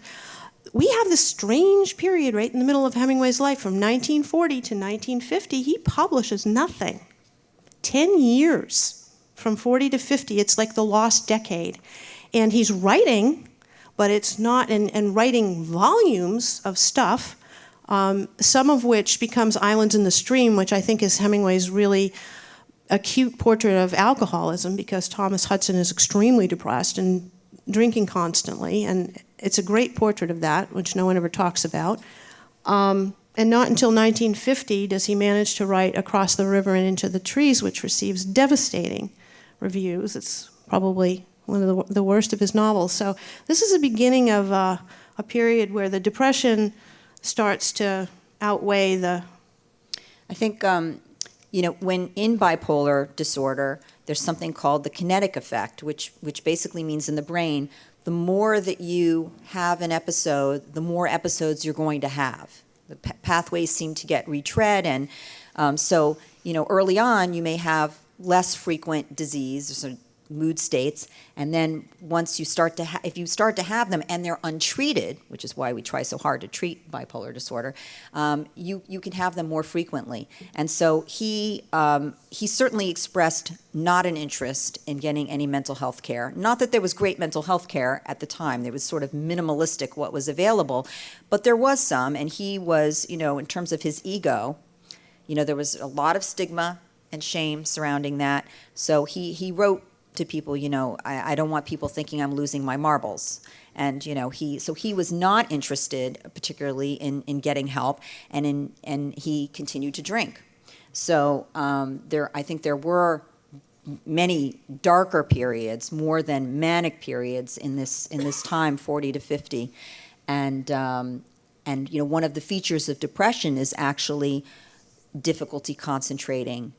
we have this strange period right in the middle of Hemingway's life. From 1940 to 1950, he publishes nothing. 10 years from 40 to 50. It's like the lost decade. And he's writing, but it's not, and writing volumes of stuff, some of which becomes Islands in the Stream, which I think is Hemingway's really acute portrait of alcoholism, because Thomas Hudson is extremely depressed and drinking constantly, and it's a great portrait of that, which no one ever talks about. And not until 1950 does he manage to write Across the River and Into the Trees, which receives devastating reviews. It's probably one of the worst of his novels. So this is the beginning of a period where the depression starts to outweigh the... I think, when in bipolar disorder, there's something called the kinetic effect, which basically means in the brain, the more that you have an episode, the more episodes you're going to have. The pathways seem to get retread, and so early on you may have less frequent disease, sort of mood states, and then once you start to if you start to have them and they're untreated, which is why we try so hard to treat bipolar disorder, you can have them more frequently. And so he certainly expressed not an interest in getting any mental health care. Not that there was great mental health care at the time. There was sort of minimalistic what was available, but there was some, and he was, in terms of his ego, there was a lot of stigma and shame surrounding that. So he wrote to people, I don't want people thinking I'm losing my marbles. And he was not interested particularly in getting help, and he continued to drink. So I think there were many darker periods, more than manic periods in this time, 40 to 50. And one of the features of depression is actually difficulty concentrating,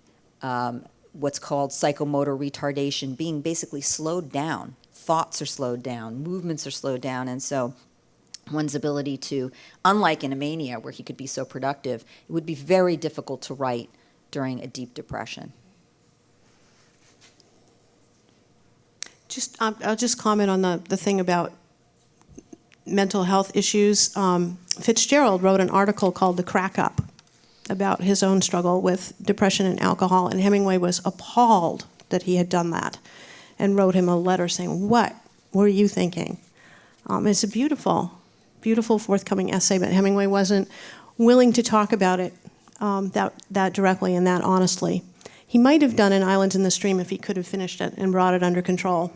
what's called psychomotor retardation, being basically slowed down. Thoughts are slowed down, movements are slowed down, and so one's ability to, unlike in a mania where he could be so productive, it would be very difficult to write during a deep depression. I'll just comment on the thing about mental health issues. Fitzgerald wrote an article called The Crack Up about his own struggle with depression and alcohol, and Hemingway was appalled that he had done that, and wrote him a letter saying, "What were you thinking?" It's a beautiful, beautiful forthcoming essay, but Hemingway wasn't willing to talk about it that directly and that honestly. He might have done an Island in the Stream if he could have finished it and brought it under control.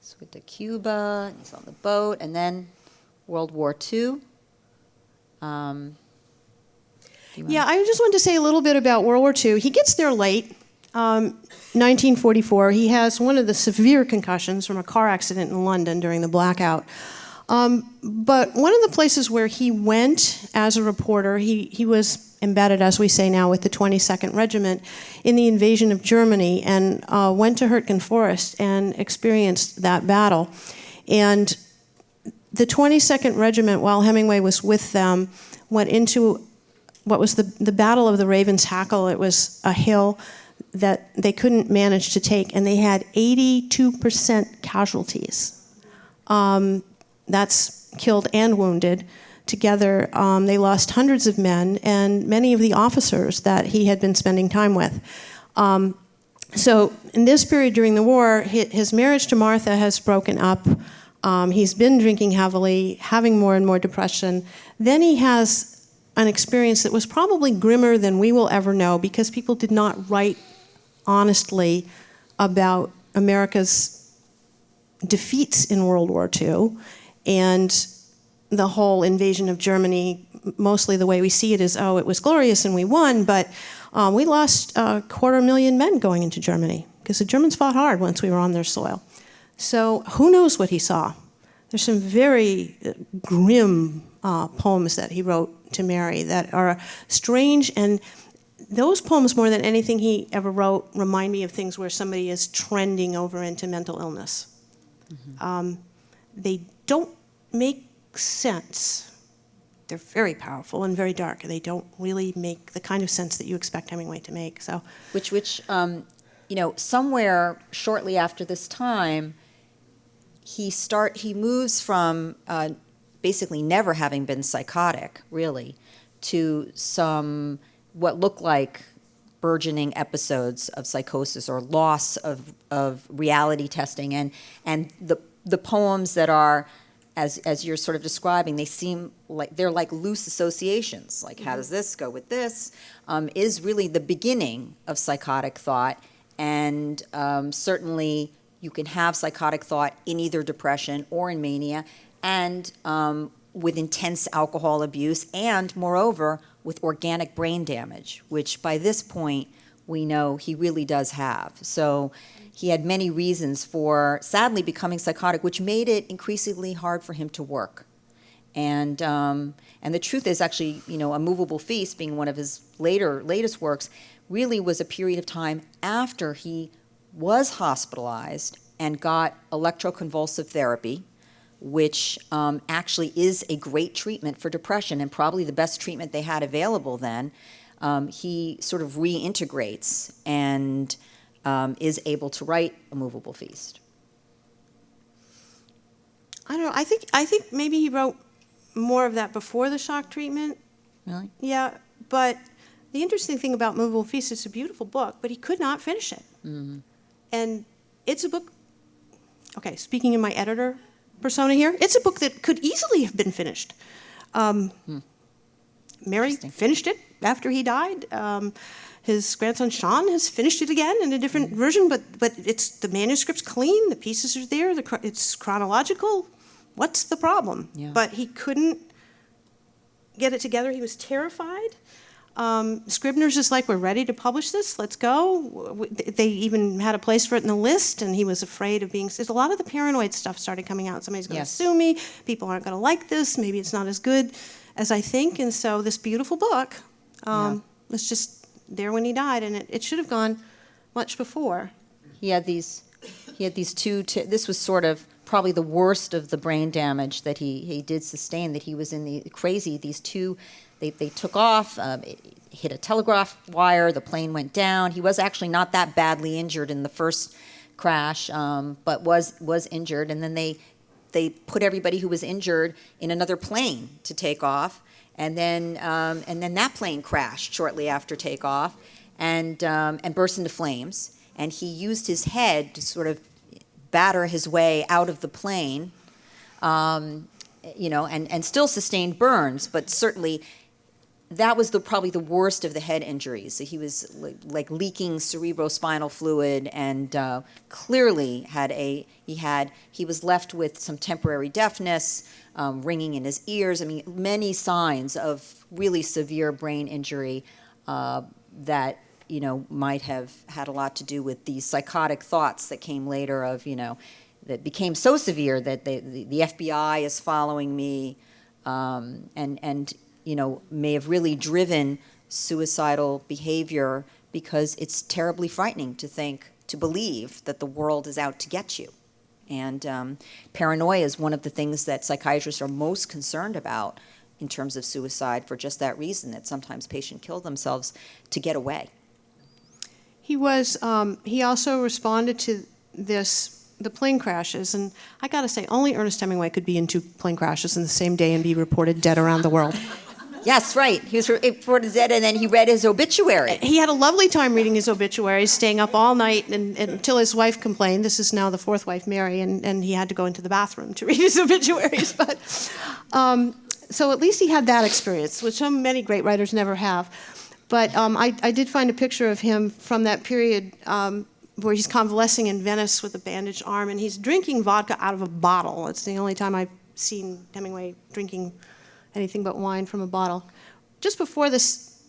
So went to Cuba, he's on the boat, and then World War II. Yeah, I just wanted to say a little bit about World War II. He gets there late, 1944. He has one of the severe concussions from a car accident in London during the blackout. But one of the places where he went as a reporter, he was embedded, as we say now, with the 22nd Regiment in the invasion of Germany, and went to Hürtgen Forest and experienced that battle. And the 22nd Regiment, while Hemingway was with them, went into what was the Battle of the Raven's Hackle. It was a hill that they couldn't manage to take, and they had 82% casualties. That's killed and wounded. Together, they lost hundreds of men and many of the officers that he had been spending time with. So in this period during the war, his marriage to Martha has broken up. He's been drinking heavily, having more and more depression. Then he has an experience that was probably grimmer than we will ever know, because people did not write honestly about America's defeats in World War II and the whole invasion of Germany. Mostly the way we see it is, oh, it was glorious and we won, but we lost 250,000 men going into Germany, because the Germans fought hard once we were on their soil. So who knows what he saw? There's some very grim poems that he wrote to Mary that are strange, and those poems, more than anything he ever wrote, remind me of things where somebody is trending over into mental illness. Mm-hmm. They don't make sense. They're very powerful and very dark. They don't really make the kind of sense that you expect Hemingway to make. So, somewhere shortly after this time, he moves from basically never having been psychotic, really, to some what look like burgeoning episodes of psychosis or loss of reality testing, and the poems that are, as you're sort of describing, they seem like they're like loose associations, like how does this go with this, is really the beginning of psychotic thought. And certainly you can have psychotic thought in either depression or in mania, and with intense alcohol abuse, and moreover with organic brain damage, which by this point we know he really does have. So he had many reasons for sadly becoming psychotic, which made it increasingly hard for him to work. And the truth is, actually, Immovable Feast, being one of his latest works, really was a period of time after he was hospitalized and got electroconvulsive therapy, which actually is a great treatment for depression and probably the best treatment they had available then. He sort of reintegrates and is able to write Immovable Feast. I don't know. I think maybe he wrote more of that before the shock treatment. Really? Yeah, but the interesting thing about Immovable Feast, it's a beautiful book, but he could not finish it. Mm-hmm. And it's a book, okay, speaking in my editor persona here, it's a book that could easily have been finished. Mary finished it after he died. His grandson Sean has finished it again in a different version, but the manuscript's clean, the pieces are there, it's chronological. What's the problem? Yeah. But he couldn't get it together. He was terrified. Scribner's is like, we're ready to publish this, let's go. They even had a place for it in the list, and he was afraid of being... A lot of the paranoid stuff started coming out. Somebody's going to sue me, people aren't going to like this, maybe it's not as good as I think, and so this beautiful book was just there when he died, and it should have gone much before. He had these two... this was sort of probably the worst of the brain damage that he did sustain, that he was in these two... They took off, hit a telegraph wire, the plane went down. He was actually not that badly injured in the first crash, but was injured. And then they put everybody who was injured in another plane to take off. And then that plane crashed shortly after takeoff. and burst into flames. And he used his head to sort of batter his way out of the plane, and still sustained burns, but certainly that was probably the worst of the head injuries. He was like leaking cerebrospinal fluid, and clearly he was left with some temporary deafness, ringing in his ears. I mean, many signs of really severe brain injury that might have had a lot to do with these psychotic thoughts that came later of that became so severe that the FBI is following me, and may have really driven suicidal behavior, because it's terribly frightening to believe that the world is out to get you. And paranoia is one of the things that psychiatrists are most concerned about in terms of suicide, for just that reason, that sometimes patients kill themselves to get away. He also responded to the plane crashes, and I gotta say, only Ernest Hemingway could be in 2 plane crashes in the same day and be reported dead around the world. Yes, right. He was reported dead, and then he read his obituary. He had a lovely time reading his obituaries, staying up all night and until his wife complained. This is now the 4th wife, Mary, and he had to go into the bathroom to read his obituaries. But so at least he had that experience, which many great writers never have. But I did find a picture of him from that period where he's convalescing in Venice with a bandaged arm, and he's drinking vodka out of a bottle. It's the only time I've seen Hemingway drinking anything but wine from a bottle. Just before this,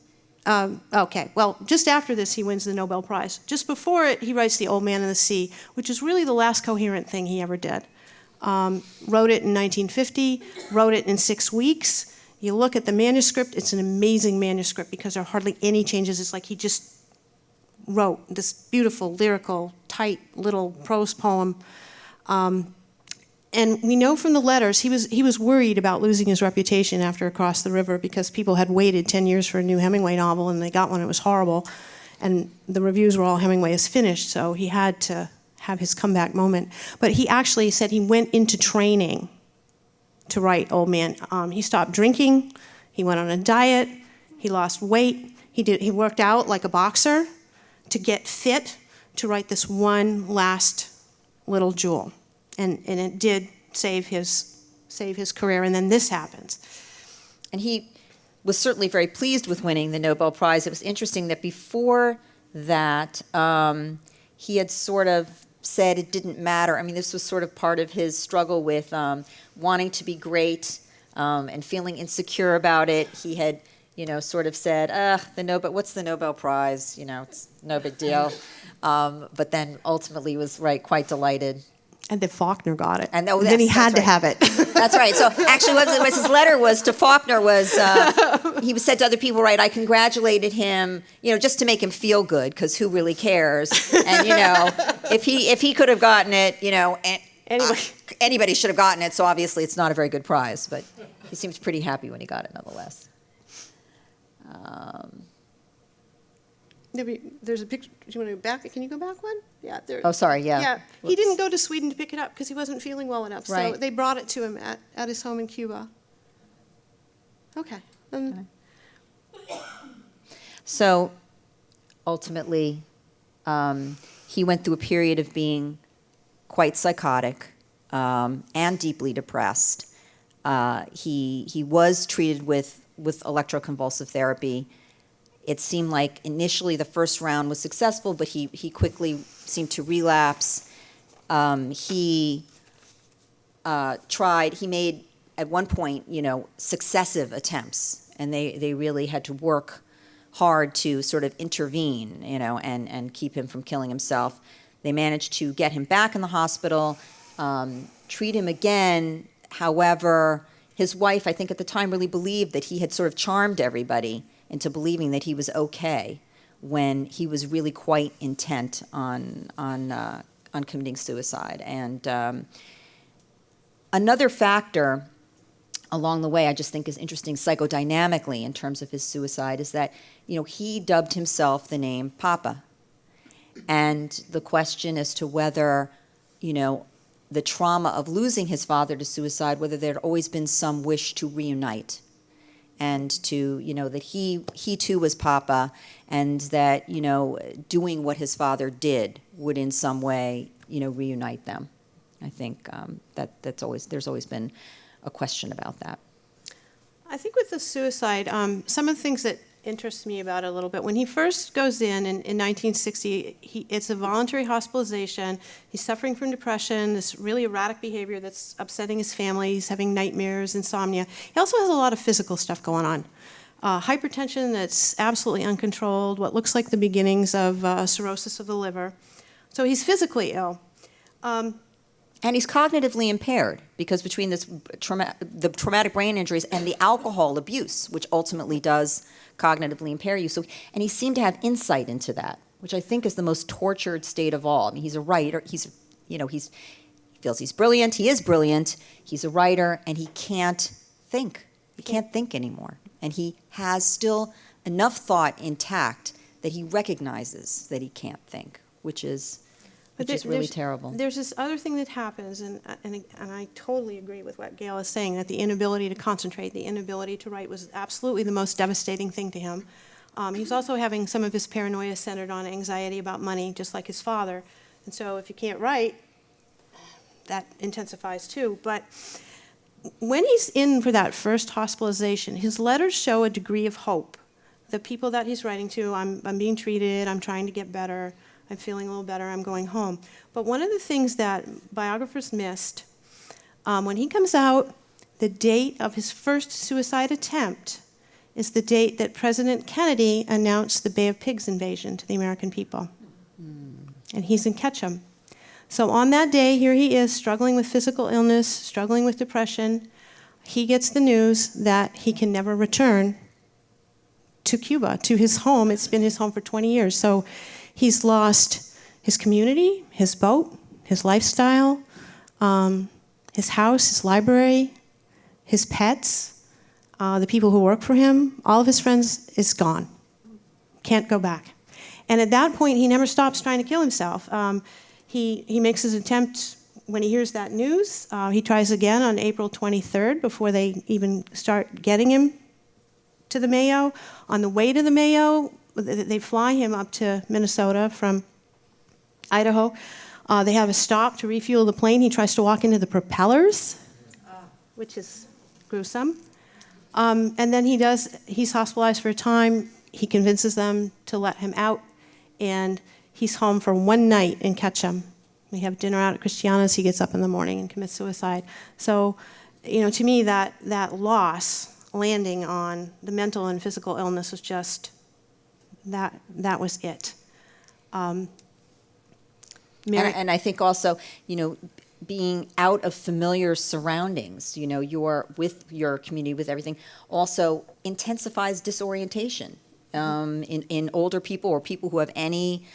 just after this, he wins the Nobel Prize. Just before it, he writes The Old Man and the Sea, which is really the last coherent thing he ever did. Wrote it in 1950, wrote it in 6 weeks. You look at the manuscript, it's an amazing manuscript because there are hardly any changes. It's like he just wrote this beautiful, lyrical, tight little prose poem. And we know from the letters, he was worried about losing his reputation after Across the River, because people had waited 10 years for a new Hemingway novel, and they got one. It was horrible. And the reviews were all, Hemingway is finished, so he had to have his comeback moment. But he actually said he went into training to write Old Man. He stopped drinking, he went on a diet, he lost weight, he worked out like a boxer to get fit to write this one last little jewel. And it did save his career, and then this happens. And he was certainly very pleased with winning the Nobel Prize. It was interesting that before that, he had sort of said it didn't matter. I mean, this was sort of part of his struggle with wanting to be great and feeling insecure about it. He had, sort of said, what's the Nobel Prize? It's no big deal. But then ultimately was quite delighted. And then Faulkner got it. And then he had to have it. That's right. So actually what his letter was to Faulkner was, he said to other people, I congratulated him, just to make him feel good, because who really cares? And, if he could have gotten it, anybody should have gotten it, so obviously it's not a very good prize, but he seems pretty happy when he got it nonetheless. There's a picture. Do you want to go back? Can you go back one? Yeah. There. Oh, sorry. Yeah. Yeah. He didn't go to Sweden to pick it up because he wasn't feeling well enough. Right. So they brought it to him at his home in Cuba. Okay. So ultimately, he went through a period of being quite psychotic and deeply depressed. He was treated with electroconvulsive therapy. It seemed like initially the first round was successful, but he quickly seemed to relapse. He made, at one point, successive attempts, and they really had to work hard to sort of intervene, and keep him from killing himself. They managed to get him back in the hospital, treat him again. However, his wife, I think at the time, really believed that he had sort of charmed everybody into believing that he was okay, when he was really quite intent on committing suicide. And another factor along the way I just think is interesting psychodynamically in terms of his suicide is that, he dubbed himself the name Papa. And the question as to whether, the trauma of losing his father to suicide, whether there had always been some wish to reunite. and to, that he too was Papa, and that, doing what his father did would in some way, reunite them. I think there's always been a question about that. I think with the suicide, some of the things that interest me about it a little bit, when he first goes in 1960, it's a voluntary hospitalization. He's suffering from depression, this really erratic behavior that's upsetting his family. He's having nightmares, insomnia. He also has a lot of physical stuff going on. Hypertension that's absolutely uncontrolled, what looks like the beginnings of cirrhosis of the liver. So he's physically ill. And he's cognitively impaired because between the traumatic brain injuries and the alcohol abuse, which ultimately does cognitively impair you. So, and he seemed to have insight into that, which I think is the most tortured state of all. I mean, he's a writer. He feels he's brilliant. He is brilliant. He's a writer, and he can't think. He can't think anymore. And he has still enough thought intact that he recognizes that he can't think, which is really terrible. There's this other thing that happens, and I totally agree with what Gail is saying, that the inability to concentrate, the inability to write was absolutely the most devastating thing to him. He's also having some of his paranoia centered on anxiety about money, just like his father. And so if you can't write, that intensifies too. But when he's in for that first hospitalization, his letters show a degree of hope. The people that he's writing to, I'm being treated, I'm trying to get better, I'm feeling a little better, I'm going home. But one of the things that biographers missed, when he comes out, the date of his first suicide attempt is the date that President Kennedy announced the Bay of Pigs invasion to the American people. And he's in Ketchum. So on that day, here he is, struggling with physical illness, struggling with depression. He gets the news that he can never return to Cuba, to his home. It's been his home for 20 years. So he's lost his community, his boat, his lifestyle, his house, his library, his pets, the people who work for him. All of his friends is gone. Can't go back. And at that point, he never stops trying to kill himself. He makes his attempt when he hears that news. He tries again on April 23rd before they even start getting him to the Mayo. On the way to the Mayo, they fly him up to Minnesota from Idaho. They have a stop to refuel the plane. He tries to walk into the propellers, which is gruesome. And then he's hospitalized for a time. He convinces them to let him out, and he's home for one night in Ketchum. We have dinner out at Christiana's. He gets up in the morning and commits suicide. So, to me, that loss landing on the mental and physical illness was just, that was it. And I think also, being out of familiar surroundings, you're with your community, with everything, also intensifies disorientation in older people or people who have any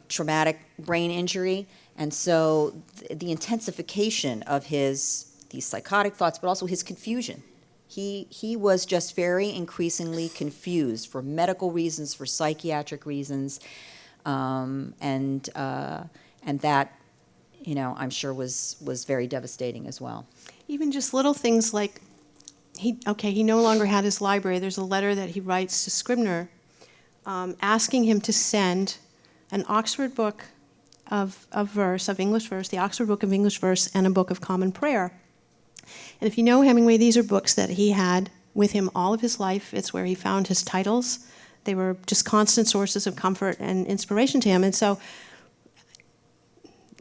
traumatic brain injury. And so the intensification of these psychotic thoughts, but also his confusion. He was just very increasingly confused for medical reasons, for psychiatric reasons, and that, I'm sure was very devastating as well. Even just little things like, he no longer had his library. There's a letter that he writes to Scribner asking him to send an Oxford book of English verse, the Oxford Book of English Verse, and a book of Common Prayer. And if you know Hemingway, these are books that he had with him all of his life. It's where he found his titles. They were just constant sources of comfort and inspiration to him. And so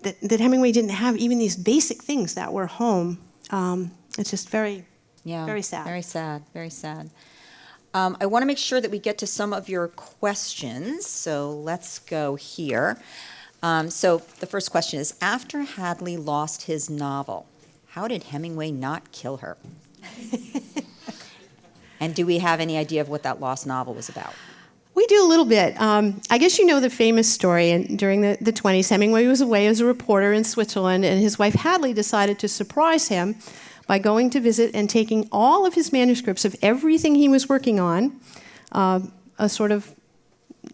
that Hemingway didn't have even these basic things that were home, it's just very sad. Very sad, very sad. I want to make sure that we get to some of your questions, so let's go here. So the first question is, after Hadley lost his novel, how did Hemingway not kill her? And do we have any idea of what that lost novel was about? We do a little bit. I guess you know the famous story. And during the 20s, Hemingway was away as a reporter in Switzerland, and his wife Hadley decided to surprise him by going to visit and taking all of his manuscripts of everything he was working on, a sort of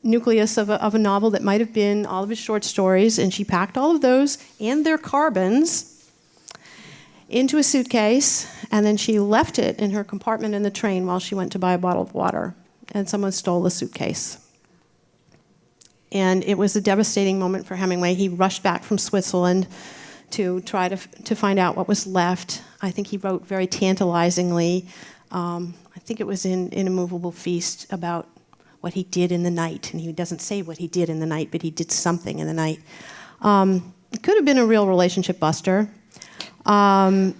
nucleus of a novel that might have been all of his short stories, and she packed all of those and their carbons into a suitcase, and then she left it in her compartment in the train while she went to buy a bottle of water, and someone stole the suitcase. And it was a devastating moment for Hemingway. He rushed back from Switzerland to try to find out what was left. I think he wrote very tantalizingly, I think it was in Immovable Feast, about what he did in the night. And he doesn't say what he did in the night, but he did something in the night. It could have been a real relationship buster. I've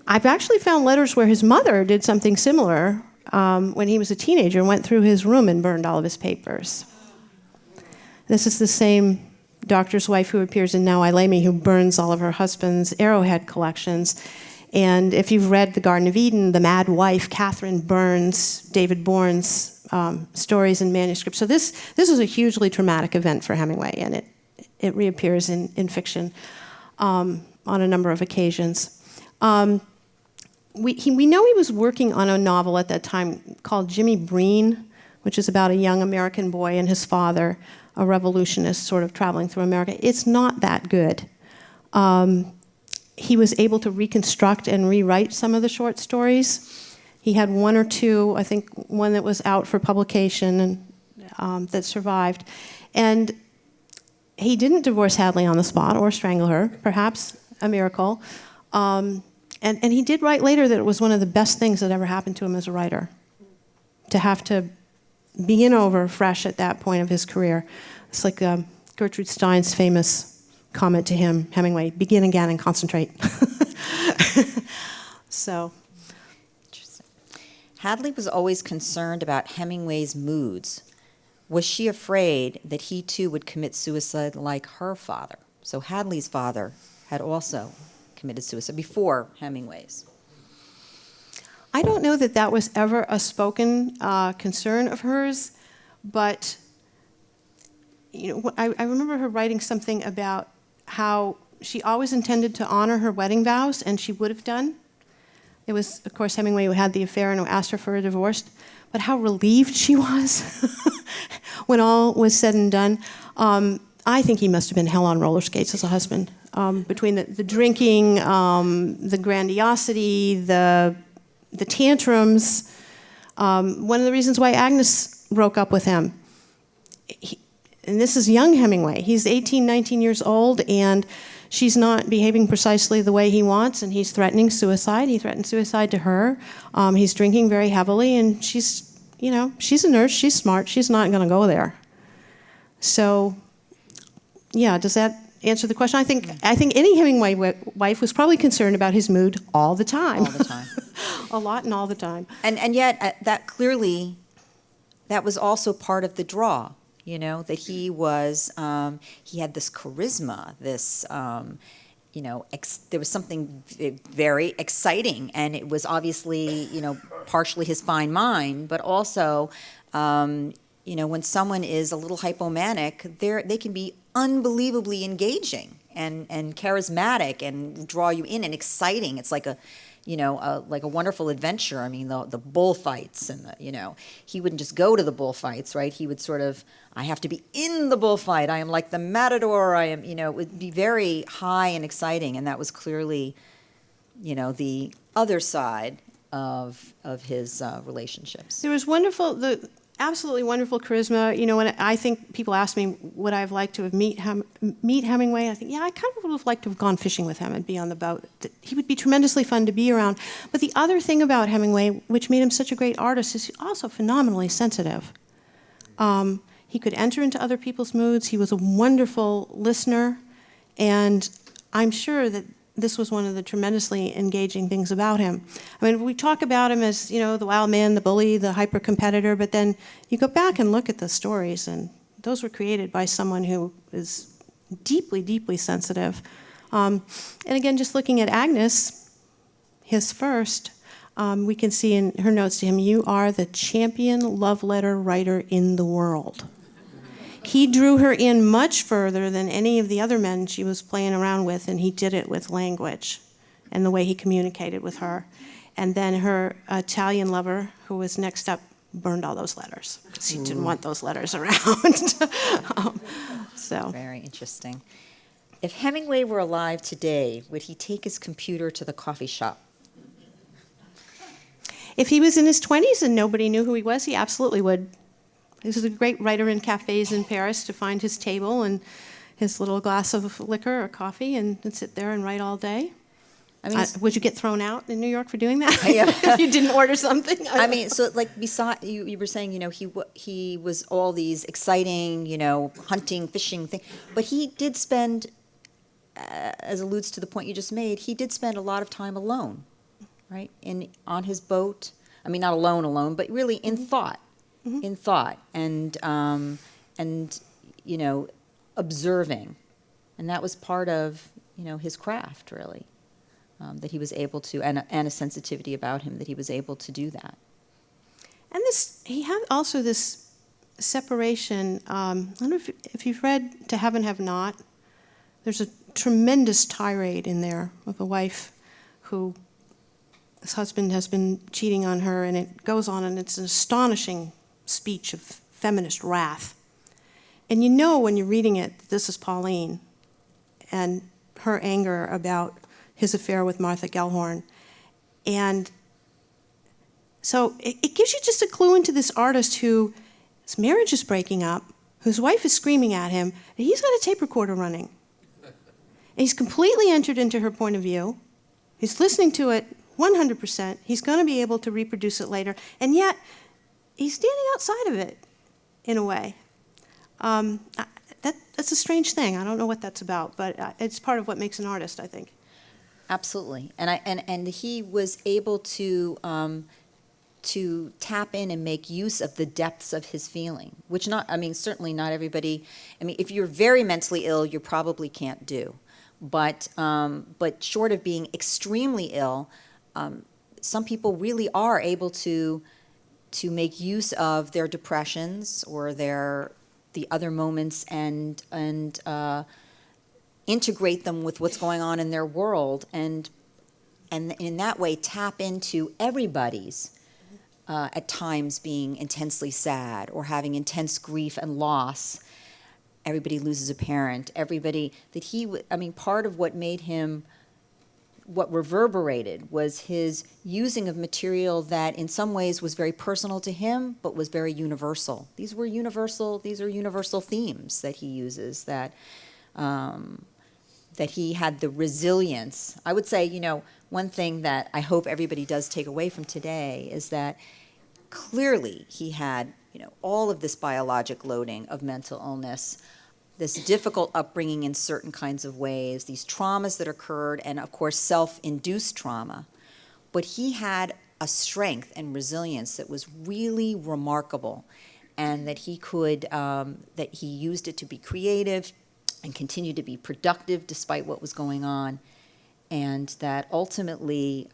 actually found letters where his mother did something similar when he was a teenager and went through his room and burned all of his papers. This is the same doctor's wife who appears in Now I Lay Me, who burns all of her husband's Arrowhead collections. And if you've read The Garden of Eden, the mad wife, Catherine, burns David Bourne's stories and manuscripts. So this was a hugely traumatic event for Hemingway, and it reappears in fiction on a number of occasions. We know he was working on a novel at that time called Jimmy Breen, which is about a young American boy and his father, a revolutionist sort of traveling through America. It's not that good. He was able to reconstruct and rewrite some of the short stories. He had one or two, I think one that was out for publication and that survived. And he didn't divorce Hadley on the spot or strangle her, perhaps a miracle. And he did write later that it was one of the best things that ever happened to him as a writer, to have to begin over fresh at that point of his career. It's like Gertrude Stein's famous comment to him, Hemingway, begin again and concentrate. So. Interesting. Hadley was always concerned about Hemingway's moods. Was she afraid that he too would commit suicide like her father? So Hadley's father had also committed suicide before Hemingway's. I don't know that that was ever a spoken concern of hers, but I remember her writing something about how she always intended to honor her wedding vows, and she would have done. It was, of course, Hemingway who had the affair and who asked her for a divorce, but how relieved she was when all was said and done. I think he must have been hell on roller skates as a husband, between the drinking, the grandiosity, the tantrums. One of the reasons why Agnes broke up with him, and this is young Hemingway. He's 18, 19 years old, and she's not behaving precisely the way he wants, and he's threatening suicide. He threatened suicide to her. He's drinking very heavily, and she's a nurse. She's smart. She's not going to go there. So, yeah, does that answer the question? I think any Hemingway wife was probably concerned about his mood all the time. All the time. A lot and all the time. And yet, that clearly, that was also part of the draw, that he was, he had this charisma, this, there was something very exciting, and it was obviously, partially his fine mind, but also, when someone is a little hypomanic, they can be unbelievably engaging and charismatic and draw you in and exciting. It's like a wonderful adventure. I mean, the bullfights and he wouldn't just go to the bullfights, right? He would sort of, I have to be in the bullfight. I am like the matador. I am, it would be very high and exciting. And that was clearly, the other side of his relationships. There was absolutely wonderful charisma. When I think people ask me, would I have liked to have meet Hemingway? I think, yeah, I kind of would have liked to have gone fishing with him and be on the boat. He would be tremendously fun to be around. But the other thing about Hemingway, which made him such a great artist, is he's also phenomenally sensitive. He could enter into other people's moods. He was a wonderful listener. And I'm sure that this was one of the tremendously engaging things about him. I mean, we talk about him as, the wild man, the bully, the hyper-competitor, but then you go back and look at the stories, and those were created by someone who is deeply, deeply sensitive. And again, just looking at Agnes, his first, we can see in her notes to him, you are the champion love letter writer in the world. He drew her in much further than any of the other men she was playing around with, and he did it with language and the way he communicated with her. And then her Italian lover, who was next up, burned all those letters because he didn't want those letters around. So Very interesting. If Hemingway were alive today, would he take his computer to the coffee shop? If he was in his 20s and nobody knew who he was, he absolutely would. He was a great writer in cafes in Paris to find his table and his little glass of liquor or coffee and sit there and write all day. I mean, Would you get thrown out in New York for doing that? Yeah. If you didn't order something? I mean, so like beside you were saying, he was all these exciting, hunting, fishing thing, but he did spend, as alludes to the point you just made, he did spend a lot of time alone, right? On his boat. I mean, not alone, but really in thought, and observing, and that was part of his craft, really. That he was able to, and a sensitivity about him that he was able to do that. And he had also this separation. I don't know if you've read To Have and Have Not. There's a tremendous tirade in there of a wife who his husband has been cheating on her, and it goes on, and it's an astonishing speech of feminist wrath. And when you're reading it, this is Pauline and her anger about his affair with Martha Gellhorn. And so it gives you just a clue into this artist whose marriage is breaking up, whose wife is screaming at him, and he's got a tape recorder running. And he's completely entered into her point of view. He's listening to it 100%. He's going to be able to reproduce it later. And yet, he's standing outside of it, in a way. That's a strange thing. I don't know what that's about, but it's part of what makes an artist, I think. Absolutely, and he was able to tap in and make use of the depths of his feeling, which certainly not everybody. If you're very mentally ill, you probably can't do, but short of being extremely ill, some people really are able to make use of their depressions or the other moments and integrate them with what's going on in their world, and in that way tap into everybody's at times being intensely sad or having intense grief and loss. Everybody loses a parent. Everybody part of what made him, what reverberated was his using of material that in some ways was very personal to him, but was very universal. These are universal themes that he uses, that he had the resilience. I would say, one thing that I hope everybody does take away from today is that clearly he had, all of this biologic loading of mental illness, this difficult upbringing in certain kinds of ways, these traumas that occurred, and of course self-induced trauma. But he had a strength and resilience that was really remarkable, and that he used it to be creative and continue to be productive despite what was going on, and that ultimately,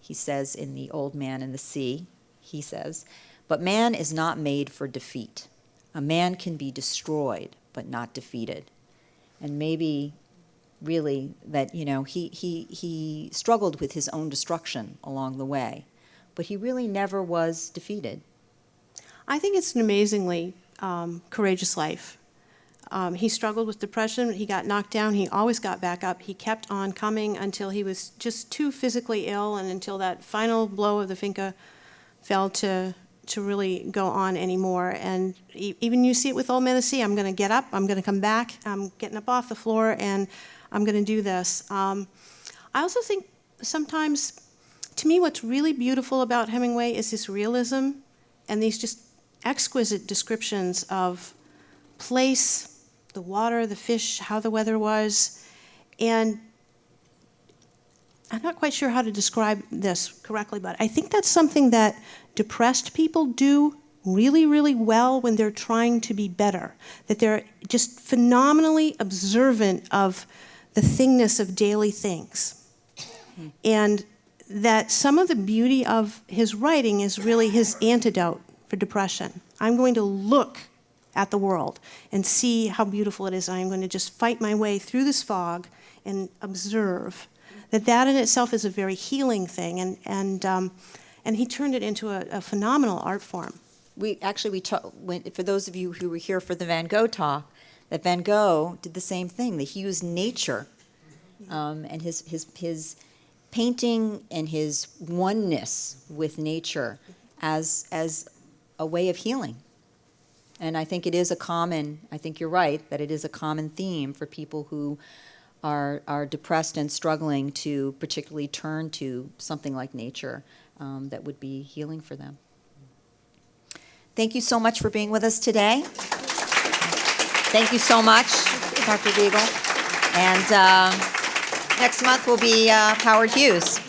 he says in The Old Man and the Sea, he says, "But man is not made for defeat. A man can be destroyed, but not defeated." And maybe really that, he struggled with his own destruction along the way, but he really never was defeated. I think it's an amazingly courageous life. He struggled with depression. He got knocked down. He always got back up. He kept on coming until he was just too physically ill, and until that final blow of the finca fell to really go on anymore. And even you see it with Old Man of the Sea. I'm going to get up. I'm going to come back. I'm getting up off the floor, and I'm going to do this. I also think sometimes, to me, what's really beautiful about Hemingway is his realism and these just exquisite descriptions of place, the water, the fish, how the weather was. And I'm not quite sure how to describe this correctly, but I think that's something that depressed people do really, really well when they're trying to be better, that they're just phenomenally observant of the thingness of daily things. And that some of the beauty of his writing is really his antidote for depression. I'm going to look at the world and see how beautiful it is. I'm going to just fight my way through this fog and observe. That in itself is a very healing thing, and he turned it into a phenomenal art form. For those of you who were here for the Van Gogh talk, that Van Gogh did the same thing, that he used nature and his painting and his oneness with nature as a way of healing. And I think I think you're right, that it is a common theme for people who are depressed and struggling to particularly turn to something like nature that would be healing for them. Thank you so much for being with us today. Thank you so much, Dr. Beegel. And next month will be Howard Hughes.